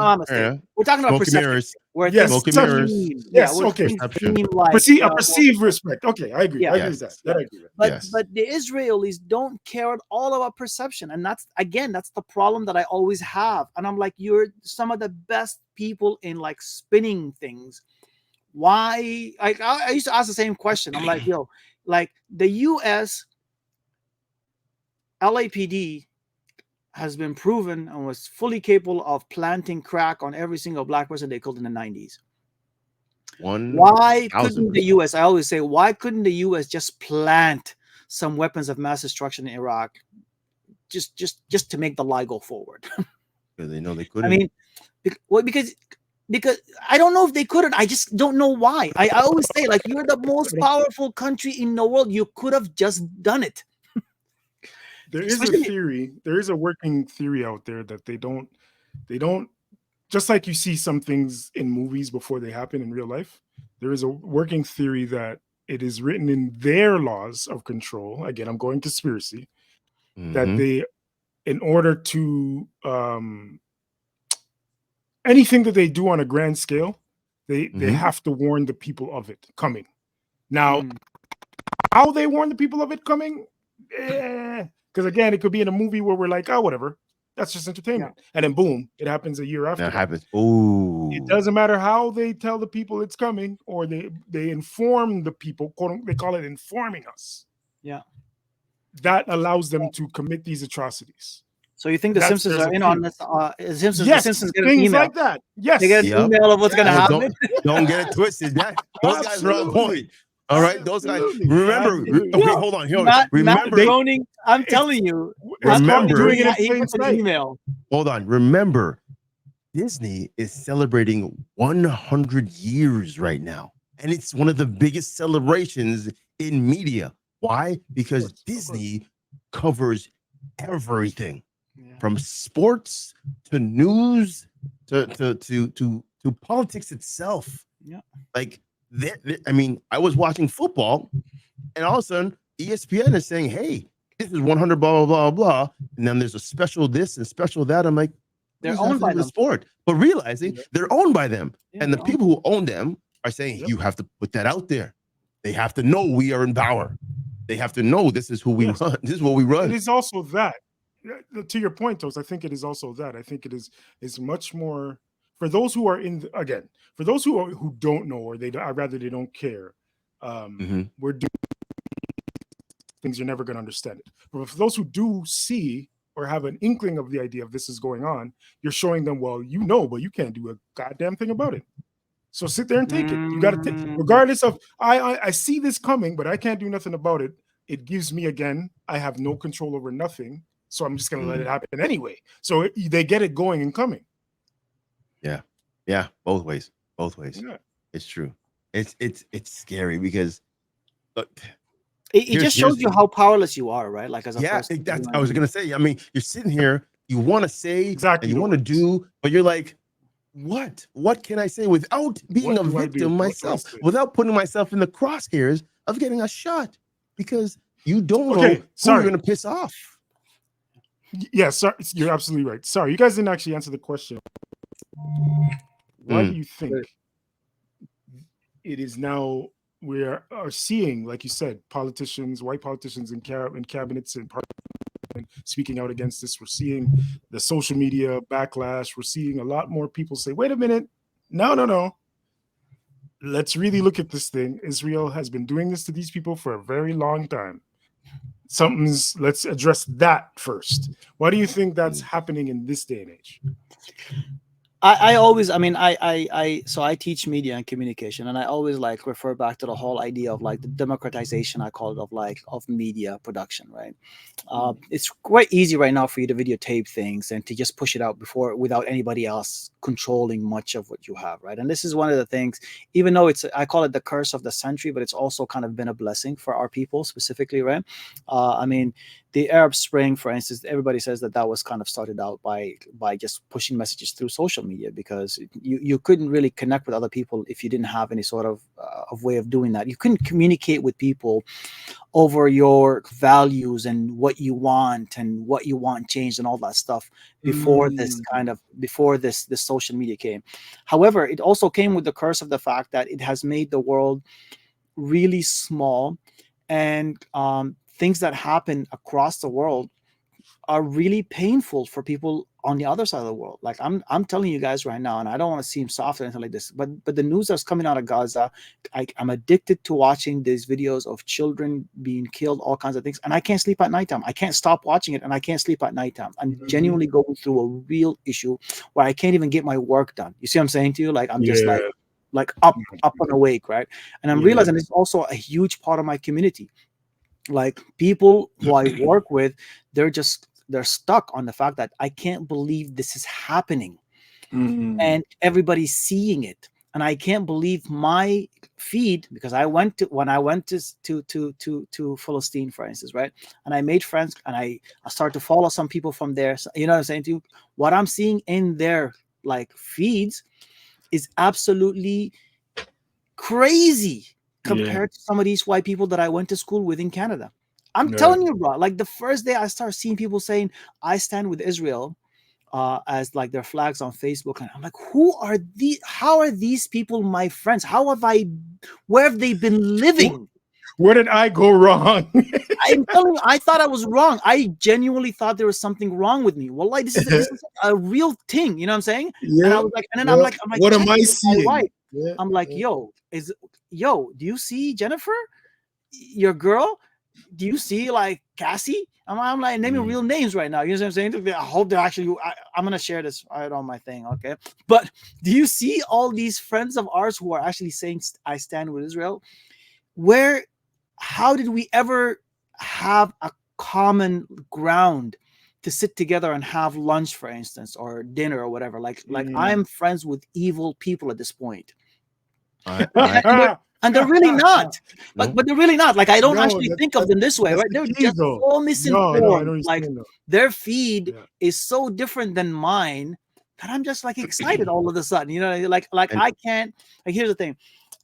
We're talking about perception. Perceived respect. Okay, I agree. I agree with that. I agree with that. But the Israelis don't care at all about perception, and that's the problem that I always have. And I'm like, you're some of the best people in like spinning things. Why? I used to ask the same question. I'm like, like the U.S. LAPD has been proven and was fully capable of planting crack on every single black person they killed in the 90s. Why couldn't the U.S. I always say, why couldn't the U.S. just plant some weapons of mass destruction in Iraq, just to make the lie go forward? They know they couldn't. I mean, because I don't know if they couldn't. I just don't know why. I always say, like, you're the most powerful country in the world. You could have just done it. There is a theory. There is a working theory out there that they don't, just like you see some things in movies before they happen in real life. There is a working theory that it is written in their laws of control. Again, I'm going conspiracy, that they, in order to, anything that they do on a grand scale, they have to warn the people of it coming. Now, how they warn the people of it coming? Because again, it could be in a movie where we're like, oh, whatever, that's just entertainment, and then boom, it happens a year after. That happens. Oh, it doesn't matter how they tell the people it's coming, or they inform the people. They call it informing us. Yeah, that allows them to commit these atrocities. So you think the Simpsons are in on this? The Simpsons get an things email like that. Yes, they get an email of what's going to happen. Don't get it twisted. Those guys are on point. All right, those guys. Remember, okay, hold on. Remember, I'm telling you. Remember, email. Hold on. Remember, Disney is celebrating 100 years right now, and it's one of the biggest celebrations in media. Why? Because Disney covers everything, from sports to news to politics itself. Yeah, like. I mean, I was watching football, and all of a sudden, ESPN is saying, "Hey, this is 100 blah blah blah blah," and then there's a special this and special that. I'm like, they're owned by the sport, but realizing they're owned by them, and the people who own them are saying, "You have to put that out there. They have to know we are in power. They have to know this is who we run. This is what we run." It is also that, to your point, Toast. I think it is also that. I think it is much more. For those who are for those who don't know, or they don't care, we're doing things, you're never going to understand it. But for those who do see or have an inkling of the idea of this is going on, you're showing them, well, you know, but you can't do a goddamn thing about it. So sit there and take it. You got to take, regardless of, I see this coming, but I can't do nothing about it. It gives me, again, I have no control over nothing. So I'm just going to let it happen anyway. So they get it going and coming. Yeah. Yeah. Both ways. Both ways. Yeah. It's true. It's scary because look, it just shows you how powerless you are, right? Like as a person. That's, I was going to say, I mean, you're sitting here, you want to say exactly, and you want to do, but you're like, what can I say without being a victim myself, without putting myself in the crosshairs of getting a shot, because you don't know who you're going to piss off. Yeah, sorry, you're absolutely right. Sorry, you guys didn't actually answer the question. Why do you think it is now we are seeing, like you said, politicians, white politicians in cabinets and speaking out against this? We're seeing the social media backlash. We're seeing a lot more people say, wait a minute, no. Let's really look at this thing. Israel has been doing this to these people for a very long time. Let's address that first. Why do you think that's happening in this day and age? So I teach media and communication, and I always like refer back to the whole idea of like the democratization, I call it, of media production, right? It's quite easy right now for you to videotape things and to just push it out without anybody else controlling much of what you have, right? And this is one of the things, even though I call it the curse of the century, but it's also kind of been a blessing for our people specifically, right? The Arab Spring, for instance, everybody says that was kind of started out by just pushing messages through social media, because you couldn't really connect with other people if you didn't have any sort of way of doing that. You couldn't communicate with people over your values and what you want changed and all that stuff before this social media came. However, it also came with the curse of the fact that it has made the world really small, and things that happen across the world are really painful for people on the other side of the world. Like I'm telling you guys right now, and I don't want to seem soft or anything like this, but the news that's coming out of Gaza, I'm addicted to watching these videos of children being killed, all kinds of things, and I can't sleep at nighttime. I can't stop watching it, and I can't sleep at nighttime. I'm genuinely going through a real issue where I can't even get my work done. You see what I'm saying to you? Like I'm just like up and awake, right? And I'm realizing it's also a huge part of my community. Like people who I work with, they're stuck on the fact that I can't believe this is happening, and everybody's seeing it, and I can't believe my feed, because when I went to Palestine, for instance, right, and I made friends, and I started to follow some people from there. So, you know what I'm saying to you? What I'm seeing in their like feeds is absolutely crazy compared to some of these white people that I went to school with in Canada. I'm telling you, bro, like the first day I started seeing people saying, I stand with Israel, as like their flags on Facebook. And I'm like, how are these people my friends? Where have they been living? Where did I go wrong? I'm telling you, I thought I was wrong. I genuinely thought there was something wrong with me. Well, like this is a real thing. You know what I'm saying? Yeah. And I was like, and then I'm like, what am I seeing? Right. Yeah. I'm like, do you see Jennifer, your girl? Do you see like Cassie? I'm like naming real names right now. You know what I'm saying? I hope they're actually. I'm gonna share this right on my thing, okay? But do you see all these friends of ours who are actually saying I stand with Israel? How did we ever have a common ground to sit together and have lunch, for instance, or dinner or whatever? Like I'm friends with evil people at this point. And they're really not. But they're really not. Like I don't actually think of them this way, right? They're just so misinformed. Like their feed is so different than mine that I'm just like excited all of a sudden. You know, like I can't. Like here's the thing.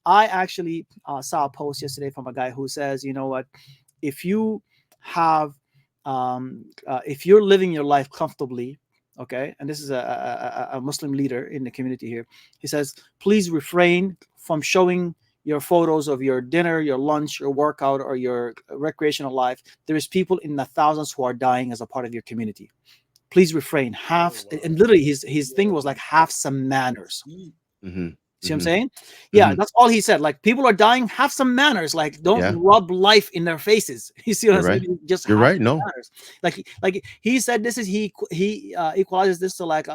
I actually saw a post yesterday from a guy who says, you know what, if you have, if you're living your life comfortably, okay, and this is a Muslim leader in the community here, he says, please refrain from showing your photos of your dinner, your lunch, your workout, or your recreational life. There is people in the thousands who are dying as a part of your community. Please refrain. And literally his thing was like, have some manners. See what I'm saying? Yeah, that's all he said. Like, people are dying, have some manners. Like, don't rub life in their faces. You see what I'm saying? Just you're right. No, manners. Like he said, this is he equalizes this to like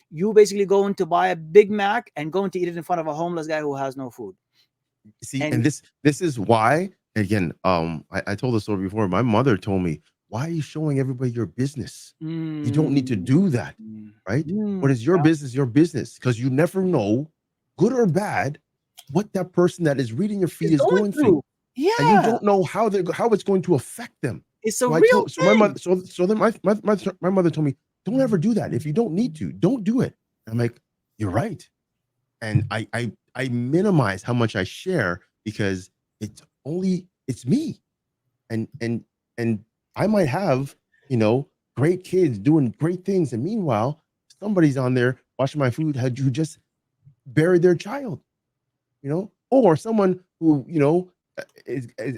you basically going to buy a Big Mac and going to eat it in front of a homeless guy who has no food. See, and this is why, again, I told the story before. My mother told me, why are you showing everybody your business? You don't need to do that, right? What is your business? Your business, because you never know, good or bad, what that person that is reading your feed is going through. Yeah, and you don't know how it's going to affect them. It's a real thing. My mother, so then my mother told me, don't ever do that. If you don't need to, don't do it. I'm like, you're right. And I minimize how much I share, because it's me, and I might have, great kids doing great things, and meanwhile somebody's on there watching my food who just buried their child, or someone who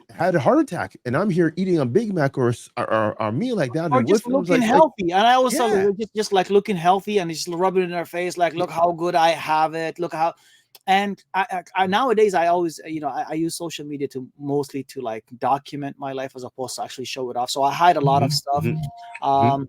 had a heart attack, and I'm here eating a Big Mac or a meal like that, or and just looking healthy. And I always saw just like looking healthy and just rubbing it in their face, like, look how good I have it, look how. And I nowadays I always I use social media to mostly to like document my life as opposed to actually show it off. So I hide a lot of stuff. I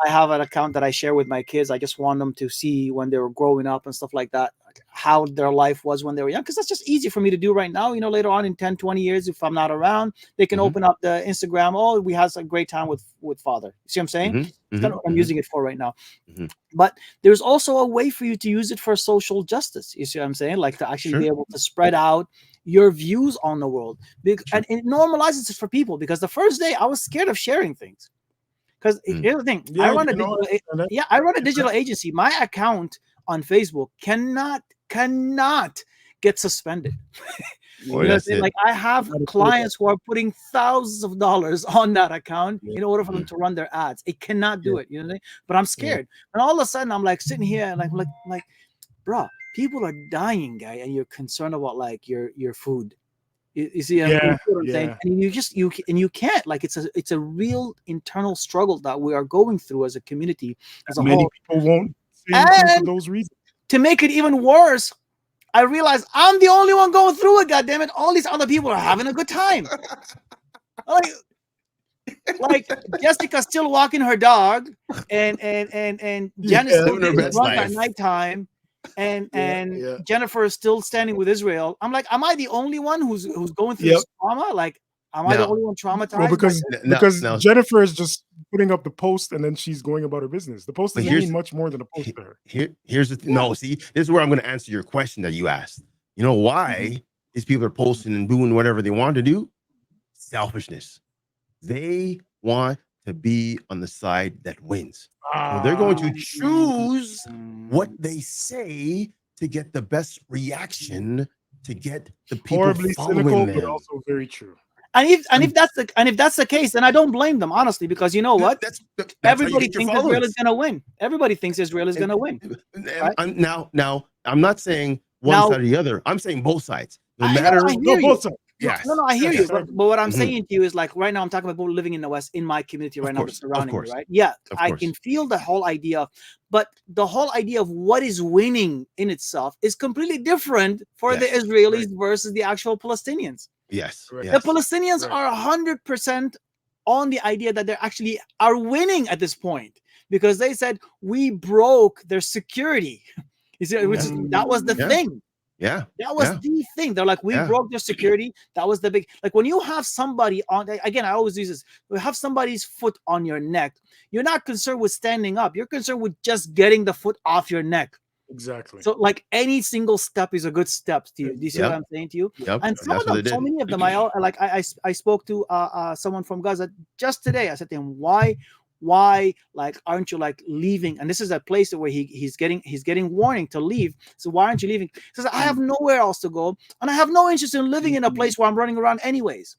have an account that I share with my kids. I just want them to see when they were growing up and stuff like that, how their life was when they were young, because that's just easy for me to do right now. Later on in 10-20 years, if I'm not around, they can open up the Instagram. Oh, we had a great time with father. You see what I'm saying? That's kind of what I'm using it for right now. But there's also a way for you to use it for social justice. You see what I'm saying? Like, to actually be able to spread out your views on the world. And it normalizes it for people, because the first day I was scared of sharing things. Because here's the thing, I run a digital agency. My account on Facebook cannot get suspended. Like, I have clients who are putting thousands of dollars on that account in order for them to run their ads. It cannot do it, but I'm scared. And all of a sudden I'm like sitting here and like, bro, people are dying, guy, and you're concerned about like your food. You see what I'm saying? And you can't, like, it's a real internal struggle that we are going through as a community as a whole. Many people won't say anything for those reasons. To make it even worse, I realized I'm the only one going through it. God damn it! All these other people are having a good time. Like Jessica's still walking her dog, and Jen is still getting drunk at nighttime, and Jennifer is still standing with Israel. I'm like, am I the only one who's going through this trauma? Like, am I the only one traumatized? Well, because Jennifer is just putting up the post and then she's going about her business. The post doesn't mean much more than a post to her. Here's the thing. No, see, this is where I'm going to answer your question that you asked. You know why these people are posting and doing whatever they want to do? Selfishness. They want to be on the side that wins. So they're going to choose what they say to get the best reaction, to get the people horribly cynical, them. But also very true. And if that's the case, then I don't blame them, honestly, because you know what? That's everybody thinks Israel is going to win. Everybody thinks Israel is going to win. Right? Now, I'm not saying one side or the other. I'm saying both sides. No matter both sides. Yes. No, I hear you. But what I'm saying to you is, like, right now I'm talking about people living in the West, in my community right now, surrounding me, right? Yeah, I can feel the whole idea, but the whole idea of what is winning in itself is completely different for the Israelis versus the actual Palestinians. Yes. The Palestinians are 100% on the idea that they actually are winning at this point, because they said we broke their security. You see, that was the thing. Yeah, that was the thing. They're like, we broke their security. That was the big, like, when you have somebody on, again, I always use this, you have somebody's foot on your neck, you're not concerned with standing up, you're concerned with just getting the foot off your neck. Exactly. So, like, any single step is a good step to you. Do you see what I'm saying to you? And some of them, so many of them, I spoke to someone from Gaza just today. I said to him, why, like, aren't you, like, leaving? And this is a place where he's getting warning to leave. So why aren't you leaving? He says, I have nowhere else to go, and I have no interest in living in a place where I'm running around anyways.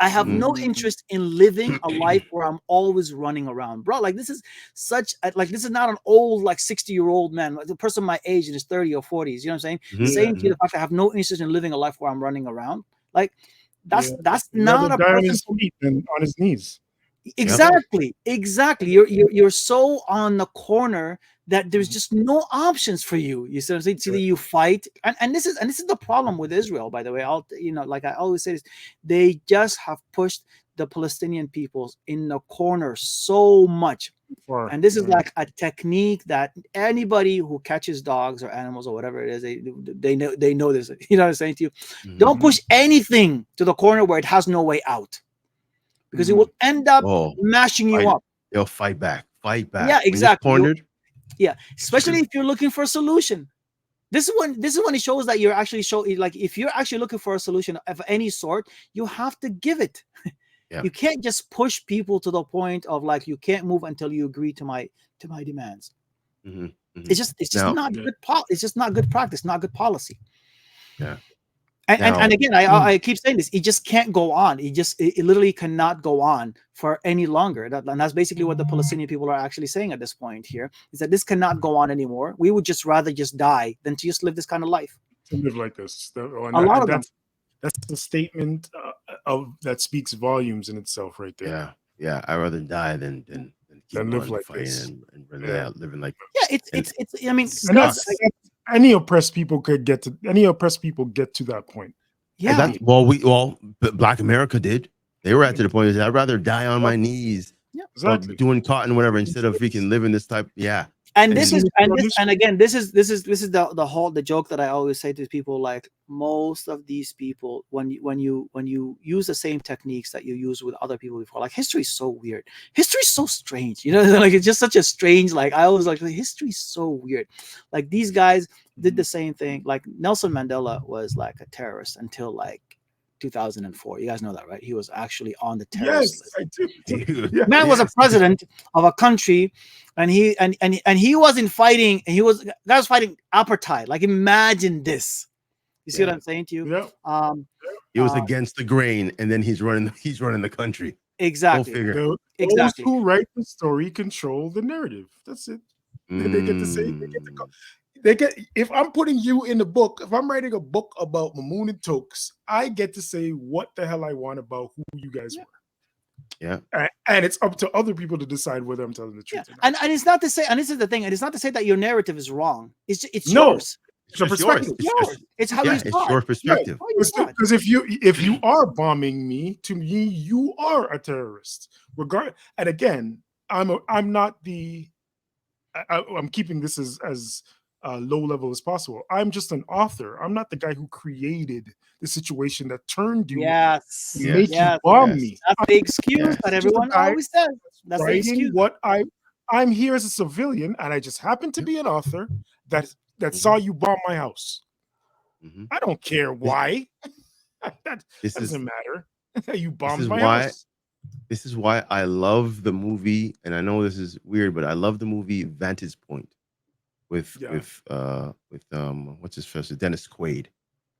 I have no interest in living a life where I'm always running around, bro. Like, this is this is not an old, like, 60-year-old man, like the person my age in his 30s or 40s. You know what I'm saying? Saying to you the fact I have no interest in living a life where I'm running around, like, that's not a person on his feet and on his knees. Exactly. You're so on the corner that there's just no options for you. You see what I'm saying? It's either you fight, and this is the problem with Israel, by the way. Like I always say this, they just have pushed the Palestinian peoples in the corner so much. And this is like a technique that anybody who catches dogs or animals or whatever it is, they know this. You know what I'm saying to you? Don't push anything to the corner where it has no way out, because it will end up mashing you up. They'll fight back. Yeah, exactly. Cornered. Yeah, especially if you're looking for a solution. This is when it shows that you're actually like if you're actually looking for a solution of any sort, you have to give it. Yeah. You can't just push people to the point of like you can't move until you agree to my demands. It's just not good. It's just not good practice, not good policy. Yeah. And again, I keep saying this. It just can't go on. It literally cannot go on for any longer. And that's basically what the Palestinian people are actually saying at this point here, is that this cannot go on anymore. We would just rather just die than to just live this kind of life. To live like this. A lot of them. That's the statement that speaks volumes in itself, right there. Yeah. I'd rather die than keep live like fighting this. and living like. Yeah, it's. I mean, any oppressed people get to that point. Yeah. Black America did. They were at the point I'd rather die on my knees, doing cotton, whatever, instead of freaking living this type. Yeah. And this is the joke that I always say to people. Like most of these people, when you use the same techniques that you use with other people before, like history is so weird. History is so strange. You know, like it's just such a strange. Like I always like history is so weird. Like these guys did the same thing. Like Nelson Mandela was like a terrorist until like 2004. You guys know that, right? He was actually on the terrorist list. I do. Man was a president of a country, and he wasn't fighting, and he was fighting apartheid. Like imagine this. You see what I'm saying to you? Yeah. He was against the grain, and then he's running the country. Exactly. Those who write the story control the narrative. That's it. They get to say. If I'm putting you in the book, if I'm writing a book about Mamoun and Tokes, I get to say what the hell I want about who you guys were. Yeah. And it's up to other people to decide whether I'm telling the truth. Yeah. And it's not to say, and this is the thing, and it's not to say that your narrative is wrong. It's yours. It's your perspective. It's how you it's your perspective. Because if you are bombing me, to me, you are a terrorist. And again, I'm not the. I'm keeping this as low level as possible. I'm just an author. I'm not the guy who created the situation that turned you. Make you bomb me. That's the excuse that everyone always says. That's the excuse. I'm here as a civilian, and I just happen to be an author that saw you bomb my house. I don't care why. that doesn't matter. You bombed my house. This is why I love the movie, and I know this is weird, but I love the movie Vantage Point with what's his first, Dennis Quaid,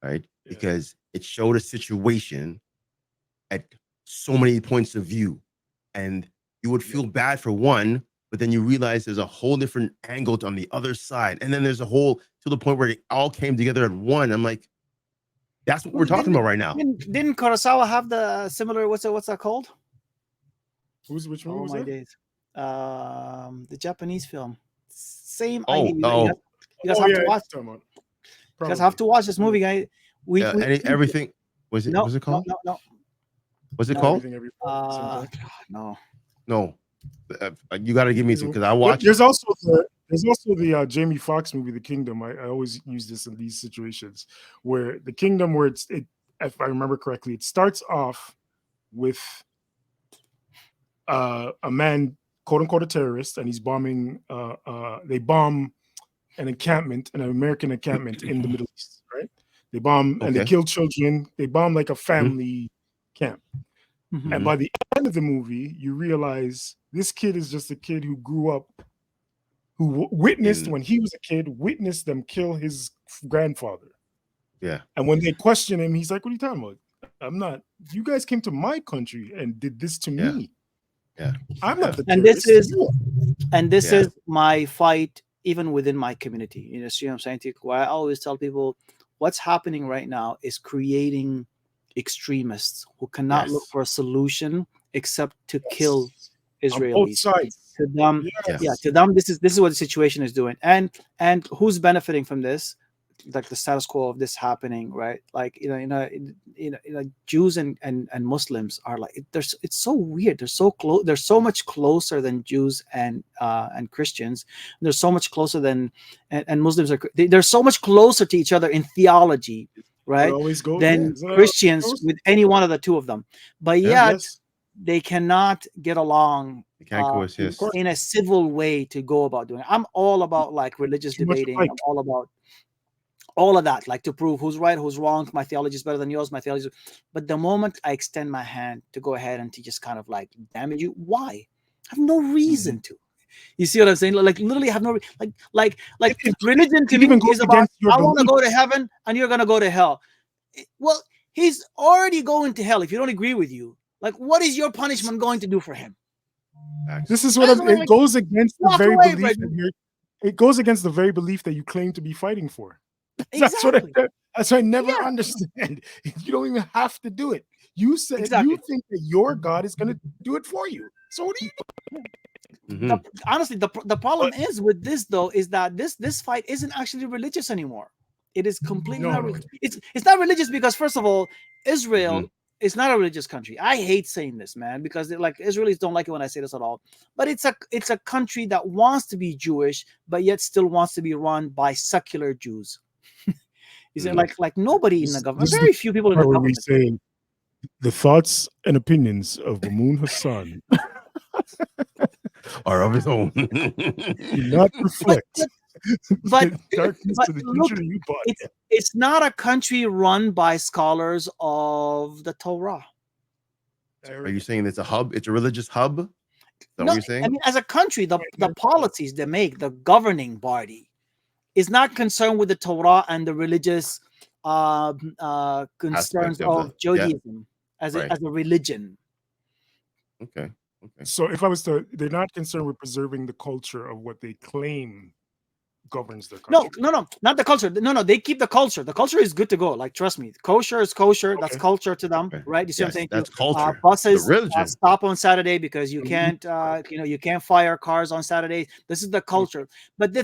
right? Yeah. Because it showed a situation at so many points of view, and you would feel bad for one, but then you realize there's a whole different angle on the other side, and then there's a whole to the point where it all came together at one. I'm like, that's what we're talking about right now. Didn't Kurosawa have the similar? What's that called? Which one was that? Days. The Japanese film. Same idea. You guys have to watch. You guys have to watch this movie, guys. Everything. Was it called? No. What's it called? No. You got to give me two because I watched. There's also the Jamie Foxx movie, The Kingdom. I always use this in these situations where The Kingdom, where if I remember correctly, it starts off with a man, quote unquote, a terrorist, and he's bombing. They bomb an American encampment in the Middle East, right? They bomb and they kill children. They bomb like a family camp. And by the end of the movie, you realize this kid is just a kid who grew up, who witnessed when he was a kid, witnessed them kill his grandfather. Yeah. And when they question him, he's like, "What are you talking about? I'm not. You guys came to my country and did this to me. Yeah. I'm not the terrorist." This is my fight even within my community. You know, see what I'm saying? Where I always tell people, what's happening right now is creating extremists who cannot look for a solution except to kill On both Israelis. sides. To them, Yes. yeah, to them, this is what the situation is doing, and who's benefiting from this? Like the status quo of this happening, right? Like Jews and Muslims are like it's so weird. They're so close. They're so much closer than Jews and Christians. They're so much closer than and Muslims are. They're so much closer to each other in theology, right? Than Christians with any one of the two of them. But yet they cannot get along. They can't coexist in a civil way to go about doing it. I'm all about like religious debating. I'm all about all of that, like to prove who's right, who's wrong. My theology is better than yours. My theology, but the moment I extend my hand to go ahead and to just kind of like damage you, why? I have no reason to. You see what I'm saying? Like literally have no like religion to me is about I want to go to heaven and you're gonna go to hell. Well, he's already going to hell if you don't agree with you. Like, what is your punishment going to do for him? This is what it goes against the very belief that it goes against the very belief that you claim to be fighting for. Exactly. That's what I never understand. You don't even have to do it. You said you think that your God is going to do it for you. So what do you do? Honestly, the problem is with this though is that this fight isn't actually religious anymore. It is completely not. It's not religious because first of all, Israel is not a religious country. I hate saying this, man, because like Israelis don't like it when I say this at all. But it's a country that wants to be Jewish, but yet still wants to be run by secular Jews. You see, like nobody in the government, very few people in the government. Saying the thoughts and opinions of Mamoun Hassan are of his own. Do not reflect. But look, it's not a country run by scholars of the Torah. Are you saying it's a hub? It's a religious hub? Is that what you're saying? I mean, as a country, the policies they make, the governing body, is not concerned with the Torah and the religious concerns of Judaism as a religion. Okay. So if I was to, they're not concerned with preserving the culture of what they claim governs their country. No, not the culture. No, they keep the culture. The culture is good to go. Like, trust me, kosher is kosher. That's culture to them, right? You see what I'm saying? That's culture. Buses stop on Saturday because you can't, you can't fire cars on Saturday. This is the culture. But the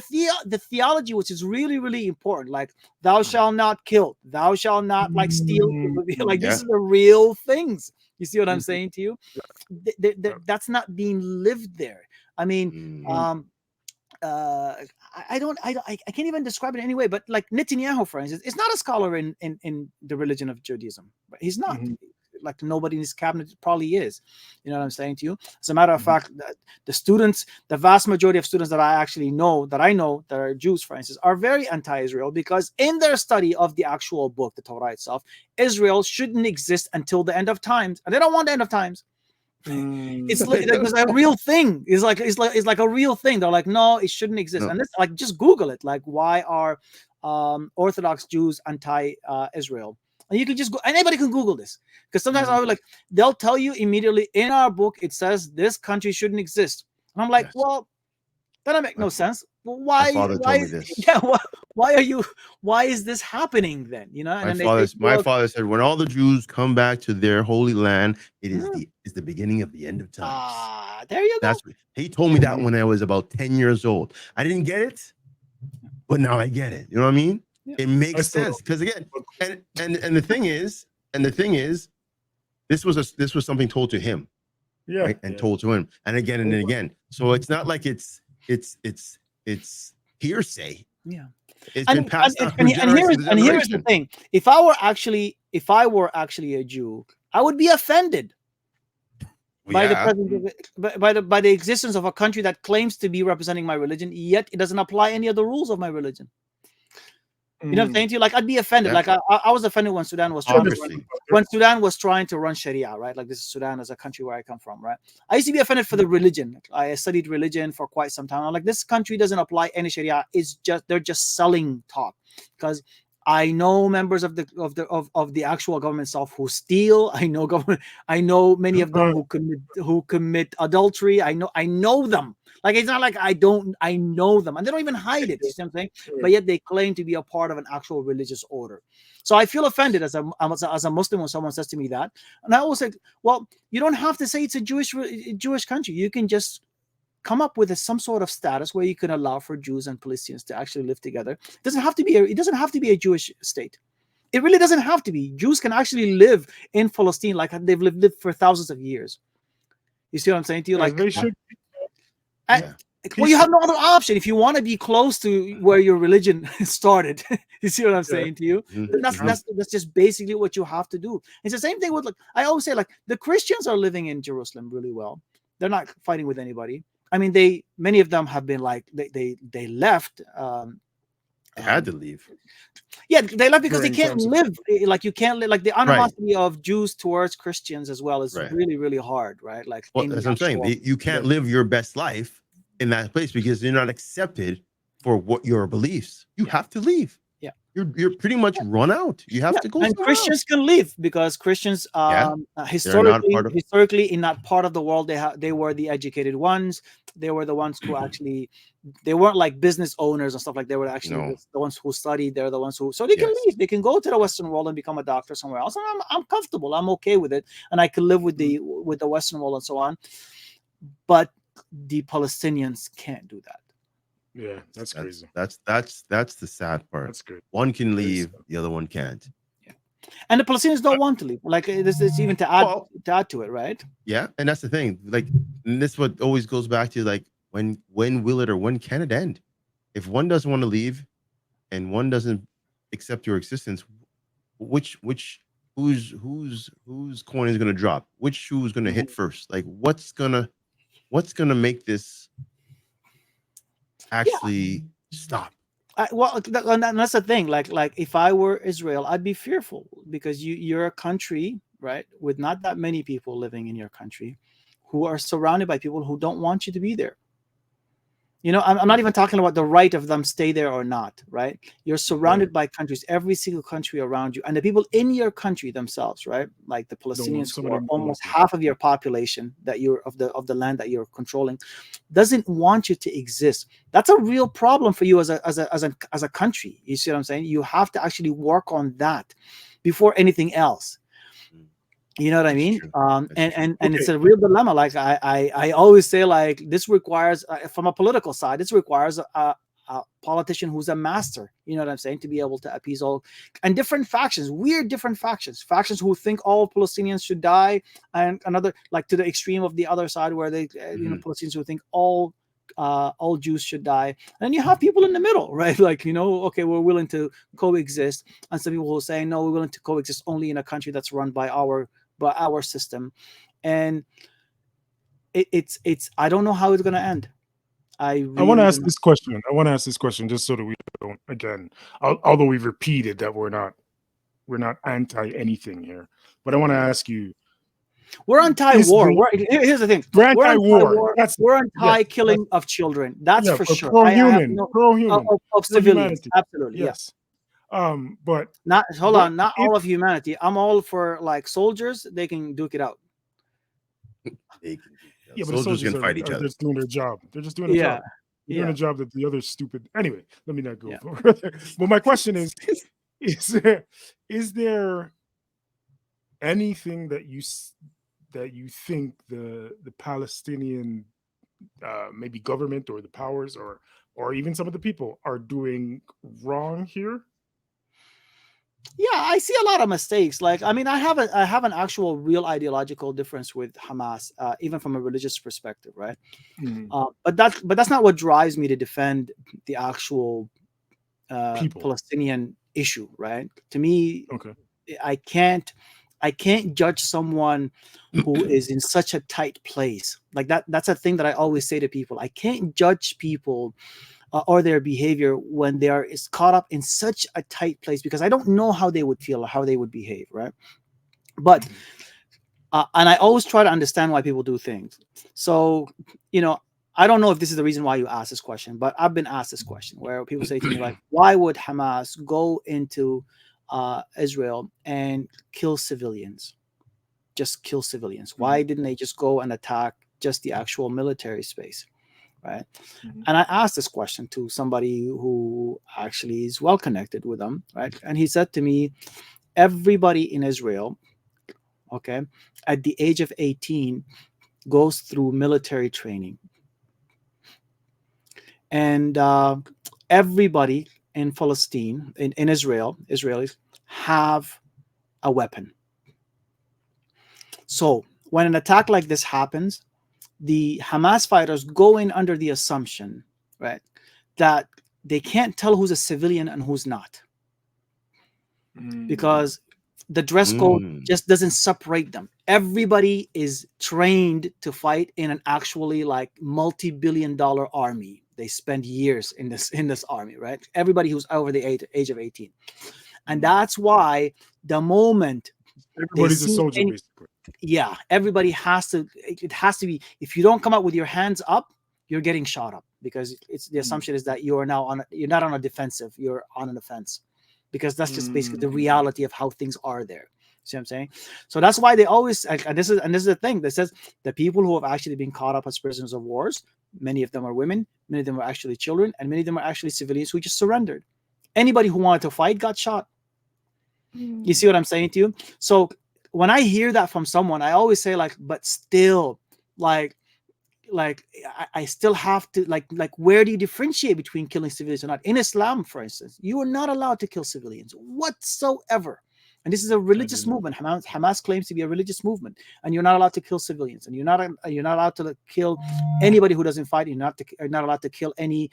theology, which is really, really important, like thou shalt not kill, thou shalt not like steal. Like this is the real things. You see what I'm saying to you? That's not being lived there. I mean, I can't even describe it in any way, but like Netanyahu, for instance, is not a scholar in the religion of Judaism. But he's not. Like nobody in his cabinet probably is. You know what I'm saying to you? As a matter of fact, the students, the vast majority of students that I know that are Jews, for instance, are very anti-Israel because in their study of the actual book, the Torah itself, Israel shouldn't exist until the end of times, and they don't want the end of times. It's like a real thing. It's like a real thing. They're like, no, it shouldn't exist. And this, like, just Google it. Like, why are Orthodox Jews anti-Israel? And you can just go. Anybody can Google this because sometimes I like they'll tell you immediately in our book it says this country shouldn't exist. And I'm like, well, that doesn't make no sense. Well, why? Why is this happening then? You know. And my father said, when all the Jews come back to their holy land, it is the beginning of the end of times. There you go. He told me that when I was about 10 years old. I didn't get it, but now I get it. You know what I mean? Yeah. It makes sense because again, and the thing is, this was something told to him, right? And told to him, and again and again. So it's not like it's hearsay. Yeah, it's been passed down. And here's the thing: if I were actually a Jew, I would be offended by the existence of a country that claims to be representing my religion, yet it doesn't apply any of the rules of my religion. You know what I'm saying to you? Like, I'd be offended. Like, I was offended when Sudan was trying to run Sharia, right? Like, this is Sudan as a country where I come from, right? I used to be offended for the religion. I studied religion for quite some time. I'm like, this country doesn't apply any Sharia. They're just selling talk. Because I know members of the actual government itself who steal. I know many of them who commit adultery. I know them. Like, it's not like I know them, and they don't even hide it. You see what I'm saying? But yet they claim to be a part of an actual religious order. So I feel offended as a Muslim when someone says to me that, and I always say, well, you don't have to say it's a Jewish country. You can just come up with some sort of status where you can allow for Jews and Palestinians to actually live together. It doesn't have to be a Jewish state. It really doesn't have to be. Jews can actually live in Palestine like they've lived for thousands of years. You see what I'm saying to you? Like, they should. Well, you have no other option if you want to be close to where your religion started. You see what I'm saying to you? That's just basically what you have to do. It's the same thing with, like, I always say, like, the Christians are living in Jerusalem really well. They're not fighting with anybody. I mean, many of them have been like they left. They had to leave. Yeah, they left because they can't live like you can't live. Like, the animosity of Jews towards Christians as well is really, really hard, right? Like, well, that's what I'm saying. You can't live your best life in that place because you're not accepted for what your beliefs. You have to leave. Yeah, you're pretty much run out. You have to go. And Christians can leave because Christians, historically, in that part of the world, they were the educated ones. They were the ones who actually, they weren't like business owners and stuff like. They were actually the ones who studied. They're the ones who, so they can leave. They can go to the Western world and become a doctor somewhere else. And I'm comfortable. I'm okay with it, and I can live with the Western world and so on. But the Palestinians can't do that. Yeah, that's crazy. That's the sad part. That's good. One can leave, the other one can't. Yeah, and the Palestinians don't want to leave. Like, this is even to add to it, right? Yeah, and that's the thing. Like, and this what always goes back to, like, when will it, or when can it end? If one doesn't want to leave, and one doesn't accept your existence, whose coin is going to drop? Which shoe is going to hit first? Like, what's gonna make this actually stop? Well, and that's the thing. Like if I were Israel, I'd be fearful because you're a country, right, with not that many people living in your country, who are surrounded by people who don't want you to be there. You know, I'm not even talking about the right of them stay there or not, right? You're surrounded by countries, every single country around you, and the people in your country themselves, right? Like the Palestinians, who are almost half of your population that you're of the land that you're controlling, doesn't want you to exist. That's a real problem for you as a country. You see what I'm saying? You have to actually work on that before anything else. You know what I mean? And it's a real dilemma. Like I always say, like, this requires, from a political side, this requires a politician who's a master. You know what I'm saying? To be able to appease all and different factions, different factions who think all Palestinians should die, and another, like, to the extreme of the other side where they, Palestinians who think all Jews should die, and you have people in the middle, right? Like, okay, we're willing to coexist, and some people will say, no, we're willing to coexist only in a country that's run by our system. And it's I don't know how it's going to end. I want to ask this question. Just so that we don't, again, although we've repeated that we're not anti anything here, but I want to ask you, we're anti-war. Here's the thing. We're anti-war. We're anti-killing of children. That's for sure. Pro-human of civilians. Absolutely. Yes. But not all of humanity. I'm all for, like, soldiers. They can duke it out. But soldiers can fight each other. They're just doing their job. They're just doing a job. They're doing a job that the other stupid. Anyway, let me not go further. But my question is there anything that you think the Palestinian maybe government or the powers or even some of the people are doing wrong here? Yeah, I see a lot of mistakes. Like, I mean, I have an actual real ideological difference with Hamas, even from a religious perspective, right? But that's not what drives me to defend the actual Palestinian issue, right? To me, I can't judge someone who is in such a tight place. Like that's a thing that I always say to people. I can't judge people or their behavior when they are caught up in such a tight place, because I don't know how they would feel or how they would behave, right? But and I always try to understand why people do things. So, I don't know if this is the reason why you asked this question, but I've been asked this question where people say to me, like, why would Hamas go into Israel and kill civilians? Just kill civilians. Why didn't they just go and attack just the actual military space? right? Mhm. And I asked this question to somebody who actually is well connected with them, right? And he said to me, everybody in Israel, okay, at the age of 18 goes through military training. And everybody in Palestine, in Israel, Israelis have a weapon. So when an attack like this happens, the Hamas fighters go in under the assumption, right, that they can't tell who's a civilian and who's not, because the dress code just doesn't separate them. Everybody is trained to fight in an actually like multi-billion-dollar army. They spend years in this army, right? Everybody who's over the age of 18. And that's why the moment Everybody's a soldier, basically. Yeah, everybody has to. It has to be. If you don't come out with your hands up, you're getting shot up, because it's the assumption is that you are now you're not on a defensive, you're on an offense, because that's just basically the reality of how things are there. See what I'm saying? So that's why they always, and this is the thing that says the people who have actually been caught up as prisoners of wars, many of them are women, many of them are actually children, and many of them are actually civilians who just surrendered. Anybody who wanted to fight got shot. You see what I'm saying to you? So when I hear that from someone, I always say like, but still, like I still have to like where do you differentiate between killing civilians or not? In Islam, for instance, you are not allowed to kill civilians whatsoever. And this is a religious movement. Hamas claims to be a religious movement, and you're not allowed to kill civilians, and you're not allowed to kill anybody who doesn't fight. You're not allowed to kill any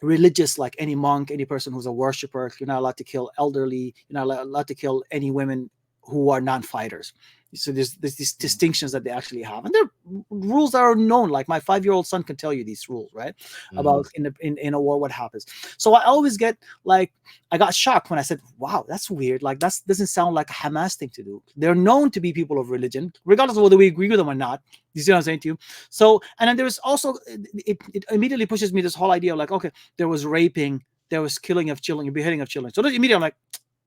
religious, like any monk, any person who's a worshiper. You're not allowed to kill elderly. You're not allowed to kill any women who are non-fighters. So there's these distinctions that they actually have, and they're rules that are known. Like my 5-year-old son can tell you these rules, right? About in a war what happens. So I always get like, I got shocked when I said, "Wow, that's weird. Like that doesn't sound like a Hamas thing to do." They're known to be people of religion, regardless of whether we agree with them or not. You see what I'm saying to you? So, and then there's also it immediately pushes me this whole idea of like, okay, there was raping, there was killing of children, beheading of children. So immediately I'm like,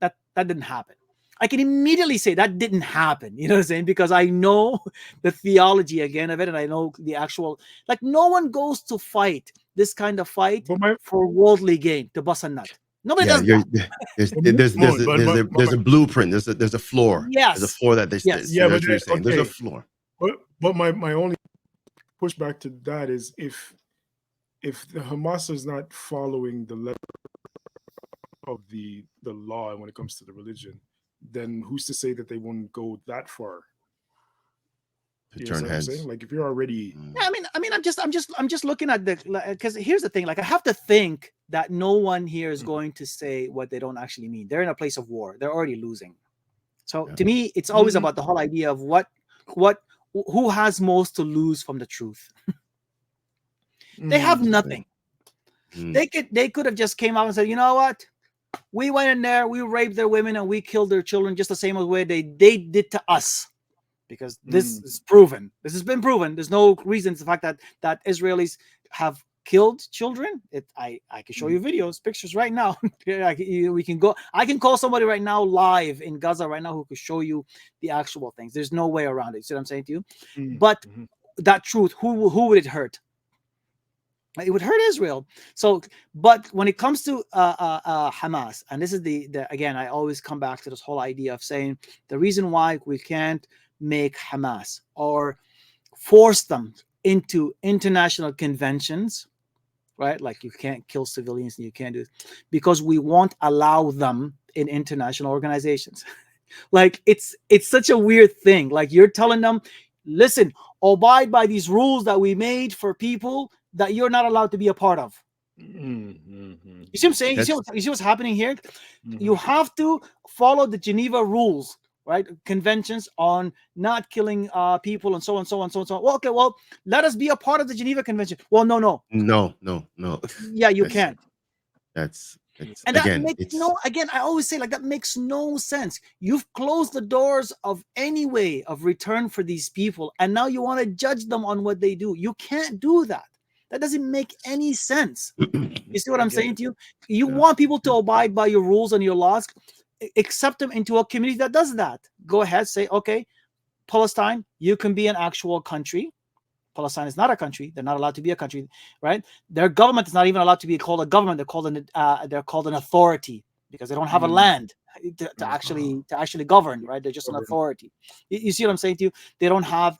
that didn't happen. I can immediately say that didn't happen. You know what I'm saying? Because I know the theology again of it, and I know the actual, like, no one goes to fight this kind of fight for worldly gain, to bust a nut. Nobody does that. There's a blueprint. There's a floor. Yes. There's a floor that they. Yes. Yeah, but but saying. There's a floor. But my only pushback to that is if the Hamas is not following the letter of the law when it comes to the religion, then who's to say that they won't go that far? To turn heads. Like if you're already, yeah, I mean, I'm just looking at the, because here's the thing. Like I have to think that no one here is going to say what they don't actually mean. They're in a place of war. They're already losing. So to me, it's always about the whole idea of who has most to lose from the truth. They have nothing. They could have just came out and said, you know what? We went in there, we raped their women, and we killed their children just the same way they did to us. Because this is proven. This has been proven. There's no reason to the fact that Israelis have killed children. I can show you videos, pictures right now. We can go. I can call somebody right now live in Gaza right now who could show you the actual things. There's no way around it. You see what I'm saying to you? But that truth, who would it hurt? It would hurt Israel. So, but when it comes to Hamas, and this is the again, I always come back to this whole idea of saying the reason why we can't make Hamas or force them into international conventions, right? Like you can't kill civilians and you can't do it, because we won't allow them in international organizations. Like it's such a weird thing. Like you're telling them, listen, abide by these rules that we made for people that you're not allowed to be a part of. You see what I'm saying? You see what's happening here? You have to follow the Geneva rules, right? Conventions on not killing people and so on, so on, so on, so on. Well, okay, well, let us be a part of the Geneva Convention. Well, no. Yeah, you can't. And that makes again, I always say, like, that makes no sense. You've closed the doors of any way of return for these people, and now you want to judge them on what they do. You can't do that. That doesn't make any sense. You see what I'm saying to you? You want people to abide by your rules and your laws, accept them into a community that does that. Go ahead, say, okay, Palestine, you can be an actual country. Palestine is not a country. They're not allowed to be a country, right? Their government is not even allowed to be called a government. They're called an authority because they don't have a land to actually govern, right? They're just an authority. You see what I'm saying to you? They don't have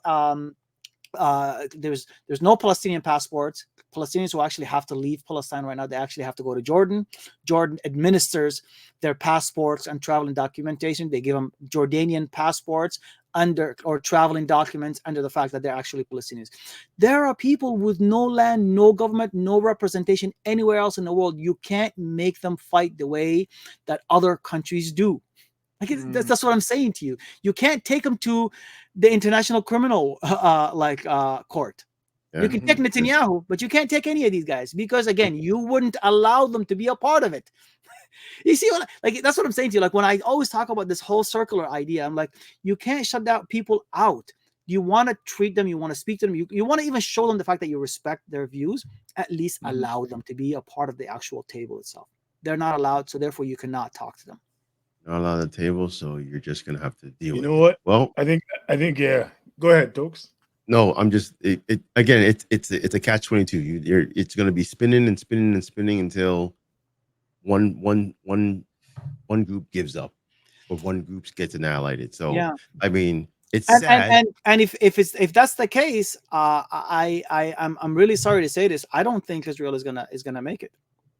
there's no Palestinian passports. Palestinians who actually have to leave Palestine right now, they actually have to go to Jordan. Jordan administers their passports and traveling documentation. They give them Jordanian passports or traveling documents under the fact that they're actually Palestinians. There are people with no land, no government, no representation anywhere else in the world. You can't make them fight the way that other countries do. Like that's what I'm saying to you. You can't take them to the International Criminal Court. Yeah. You can take Netanyahu, but you can't take any of these guys because, again, you wouldn't allow them to be a part of it. You see, that's what I'm saying to you. Like when I always talk about this whole circular idea, I'm like, you can't shut down people out. You want to treat them, you want to speak to them, you want to even show them the fact that you respect their views. At least allow them to be a part of the actual table itself. They're not allowed, so therefore you cannot talk to them. Not allowed on the table, so you're just gonna have to deal with it. You know what? Well, I think yeah. Go ahead, Tokes. No, I'm just again. It's a catch-22. It's gonna be spinning and spinning and spinning until one group gives up, or one group gets annihilated. So yeah. I mean, it's sad. And if that's the case, I'm really sorry to say this. I don't think Israel is gonna make it.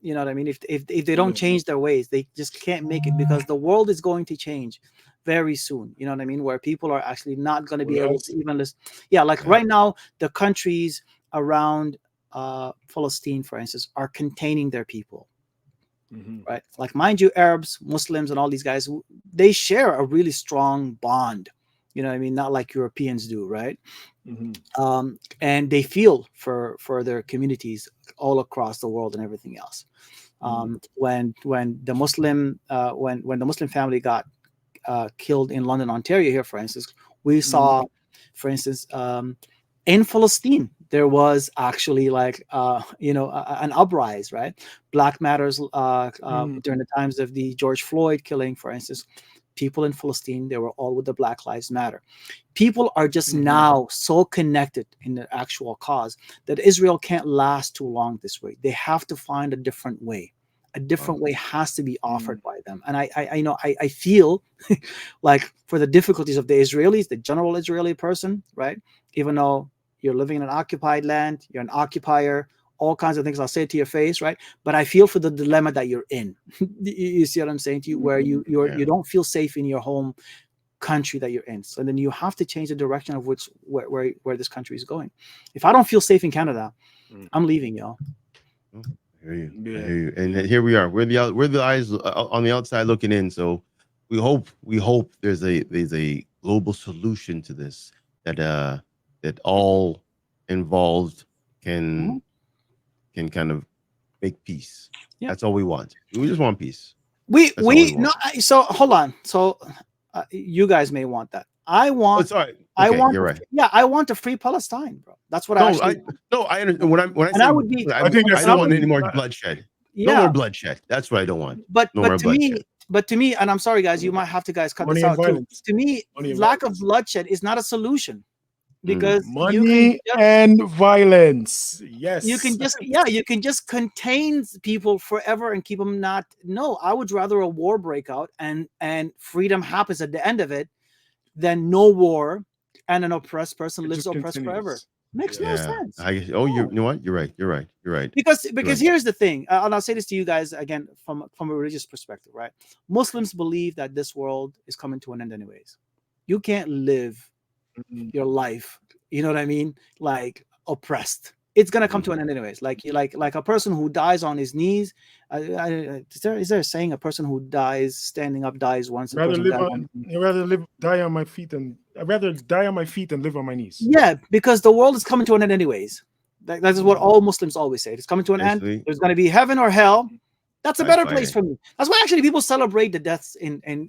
You know what I mean? If they don't change their ways, they just can't make it because the world is going to change very soon. You know what I mean? Where people are actually not going to be able to even listen. Yeah, like right now, the countries around Palestine, for instance, are containing their people. Right? Like, mind you, Arabs, Muslims, and all these guys, they share a really strong bond. You know what I mean? Not like Europeans do, right? And they feel for their communities all across the world and everything else. When the Muslim family got killed in London, Ontario, here, for instance, we saw, for instance, in Palestine, there was actually an uprise, right? Black Matters during the times of the George Floyd killing, for instance. People in Palestine, they were all with the Black Lives Matter. People are just now so connected in the actual cause that Israel can't last too long this way. They have to find a different way. A different way has to be offered by them. And I feel like for the difficulties of the Israelis, the general Israeli person, right? Even though you're living in an occupied land, you're an occupier, all kinds of things I'll say to your face, right? But I feel for the dilemma that you're in. You see what I'm saying to you? Where you don't feel safe in your home country that you're in. So then you have to change the direction of where this country is going. If I don't feel safe in Canada, I'm leaving, y'all. I hear you. And here we are. We're the eyes on the outside looking in. So we hope there's a global solution to this that all involved can kind of make peace. Yeah. That's all we want. We just want peace. So hold on. So you guys may want that. I want. Oh, sorry. Okay, you're right. Yeah, I want to free Palestine, bro. That's what I understand. I don't want any more bloodshed. Yeah. No more bloodshed. That's what I don't want. But to me, and I'm sorry, guys, you might have to cut this out too. To me, lack of bloodshed is not a solution. Because money and violence. Yes. You can just contain people forever and keep them not. No, I would rather a war break out and freedom happens at the end of it than no war and an oppressed person lives oppressed forever. Makes no sense. You know what? You're right. Because here's the thing, and I'll say this to you guys again from a religious perspective, right? Muslims believe that this world is coming to an end anyways. You can't live your life, you know what I mean, like oppressed. It's gonna come to an end anyways. Like a person who dies on his knees. Is there a saying, a person who dies standing up dies once? I'd rather die on my feet and live on my knees. Yeah, because the world is coming to an end anyways. That is what all Muslims always say. It's coming to an end. There's gonna be heaven or hell. That's a better place for me. That's why actually people celebrate the deaths in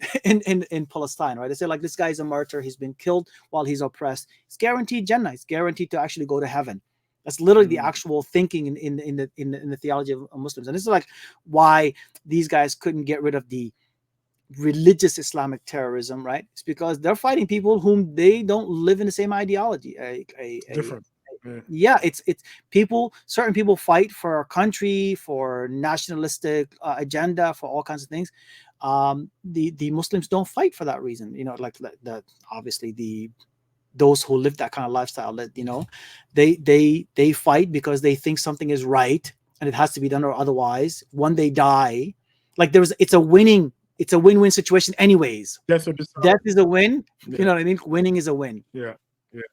Palestine, right? They say like, this guy's a martyr. He's been killed while he's oppressed. It's guaranteed Jannah. It's guaranteed to actually go to heaven. That's literally the actual thinking in the theology of Muslims. And this is like why these guys couldn't get rid of the religious Islamic terrorism, right? It's because they're fighting people whom they don't live in the same ideology. Yeah, it's people. Certain people fight for our country, for nationalistic agenda, for all kinds of things. The Muslims don't fight for that reason. You know, like that. Obviously, those who live that kind of lifestyle, that, you know, they fight because they think something is right and it has to be done, or otherwise, when they die, like it's a win-win situation anyways. Death is a win. You know what I mean? Winning is a win. Yeah.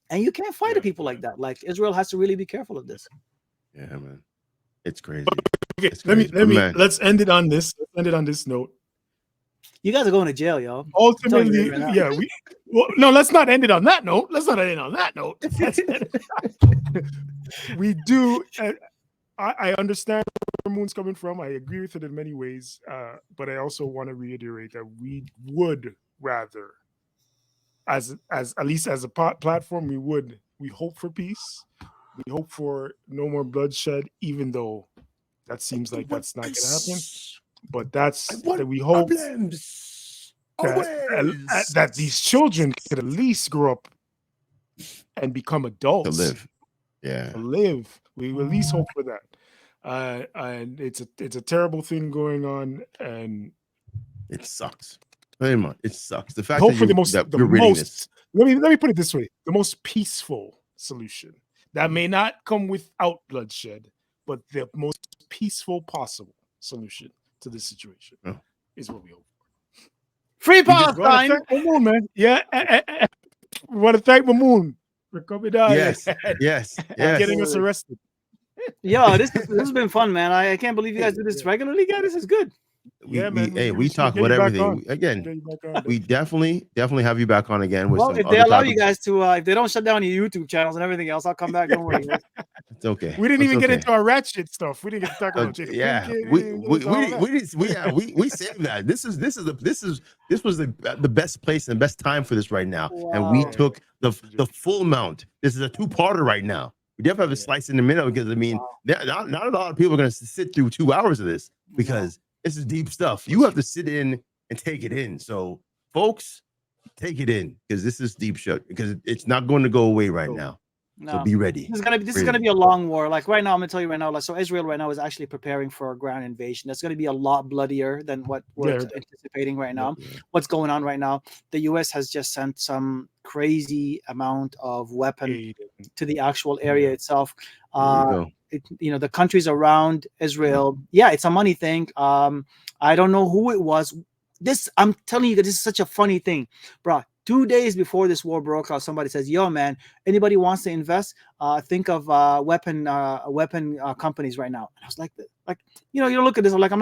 And you can't fight at people like that. Like, Israel has to really be careful of this. Yeah, man. It's crazy. Okay, It's crazy. let's end it on this. Let's end it on this note. You guys are going to jail, y'all. Ultimately, no, let's not end it on that note. We do. I understand where Moon's coming from. I agree with it in many ways, but I also want to reiterate that we would rather, as at least as a platform, we hope for peace. We hope for no more bloodshed, even though that seems like that's not going to happen. But that we hope that these children could at least grow up and become adults. To live. Yeah. To live. We at least hope for that. And it's a terrible thing going on, and it sucks. Very much. It sucks. The fact hope that for the most let me put it this way: the most peaceful solution that may not come without bloodshed, but the most peaceful possible solution to this situation is what we hope for. Free Palestine, Mamoun, man. Yeah, we want to thank Mamoun for coming down. Yes. And getting us arrested. Yo, this has been fun, man. I can't believe you guys do this regularly, guys. This is good. We talk about everything. Again, we definitely have you back on again. With if they allow you guys to, if they don't shut down your YouTube channels and everything else, I'll come back. Don't worry. It's okay. We didn't even get into our ratchet stuff. We didn't get to talk about we saved that. This was the best place and best time for this right now, and we took the full amount. This is a two-parter right now. We definitely have a slice in the middle because not a lot of people are going to sit through 2 hours of this because this is deep stuff. You have to sit in and take it in. So, folks, take it in because this is deep shit because it's not going to go away right now. No. So be ready. This is gonna be a long war. Like right now, I'm gonna tell you right now. Like, so Israel right now is actually preparing for a ground invasion. That's gonna be a lot bloodier than what we're anticipating right now. What's going on right now? The U.S. has just sent some crazy amount of weapon to the actual area itself. The countries around Israel. Yeah, it's a money thing. I don't know who it was. I'm telling you that this is such a funny thing, bro. 2 days before this war broke out, somebody says, "Yo, man, anybody wants to invest? Think of weapon companies right now." And I was like, you look at this. I'm like,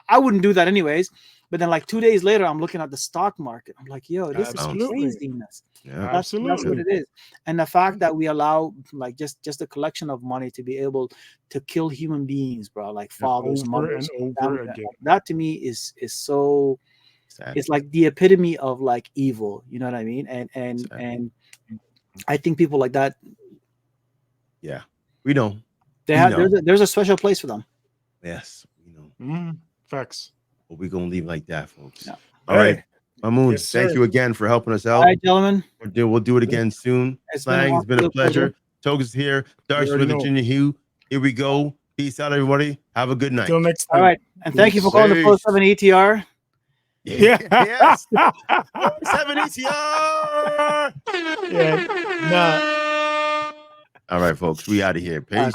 I wouldn't do that anyways. But then, like 2 days later, I'm looking at the stock market. I'm like, yo, this is craziness. Yeah, that's what it is. And the fact that we allow like just a collection of money to be able to kill human beings, bro, like fathers, mothers, that to me is so. Sad. It's like the epitome of like evil, you know what I mean? And I think people like that. Yeah, we know. There's a special place for them. Yes, we know. Facts. But we're gonna leave like that, folks. Yeah. All right, Mamoun, thank you again for helping us out. All right, gentlemen. We'll do it again soon. Slang, it's been a pleasure. Togus here. Darks with Virginia Hugh. Here we go. Peace out, everybody. Have a good night. Till next time. All right, and thank you for calling the Post 7 ETR. Yeah. Yes. 7 ETR. Yeah. Nah. All right, folks. We out of here. Peace.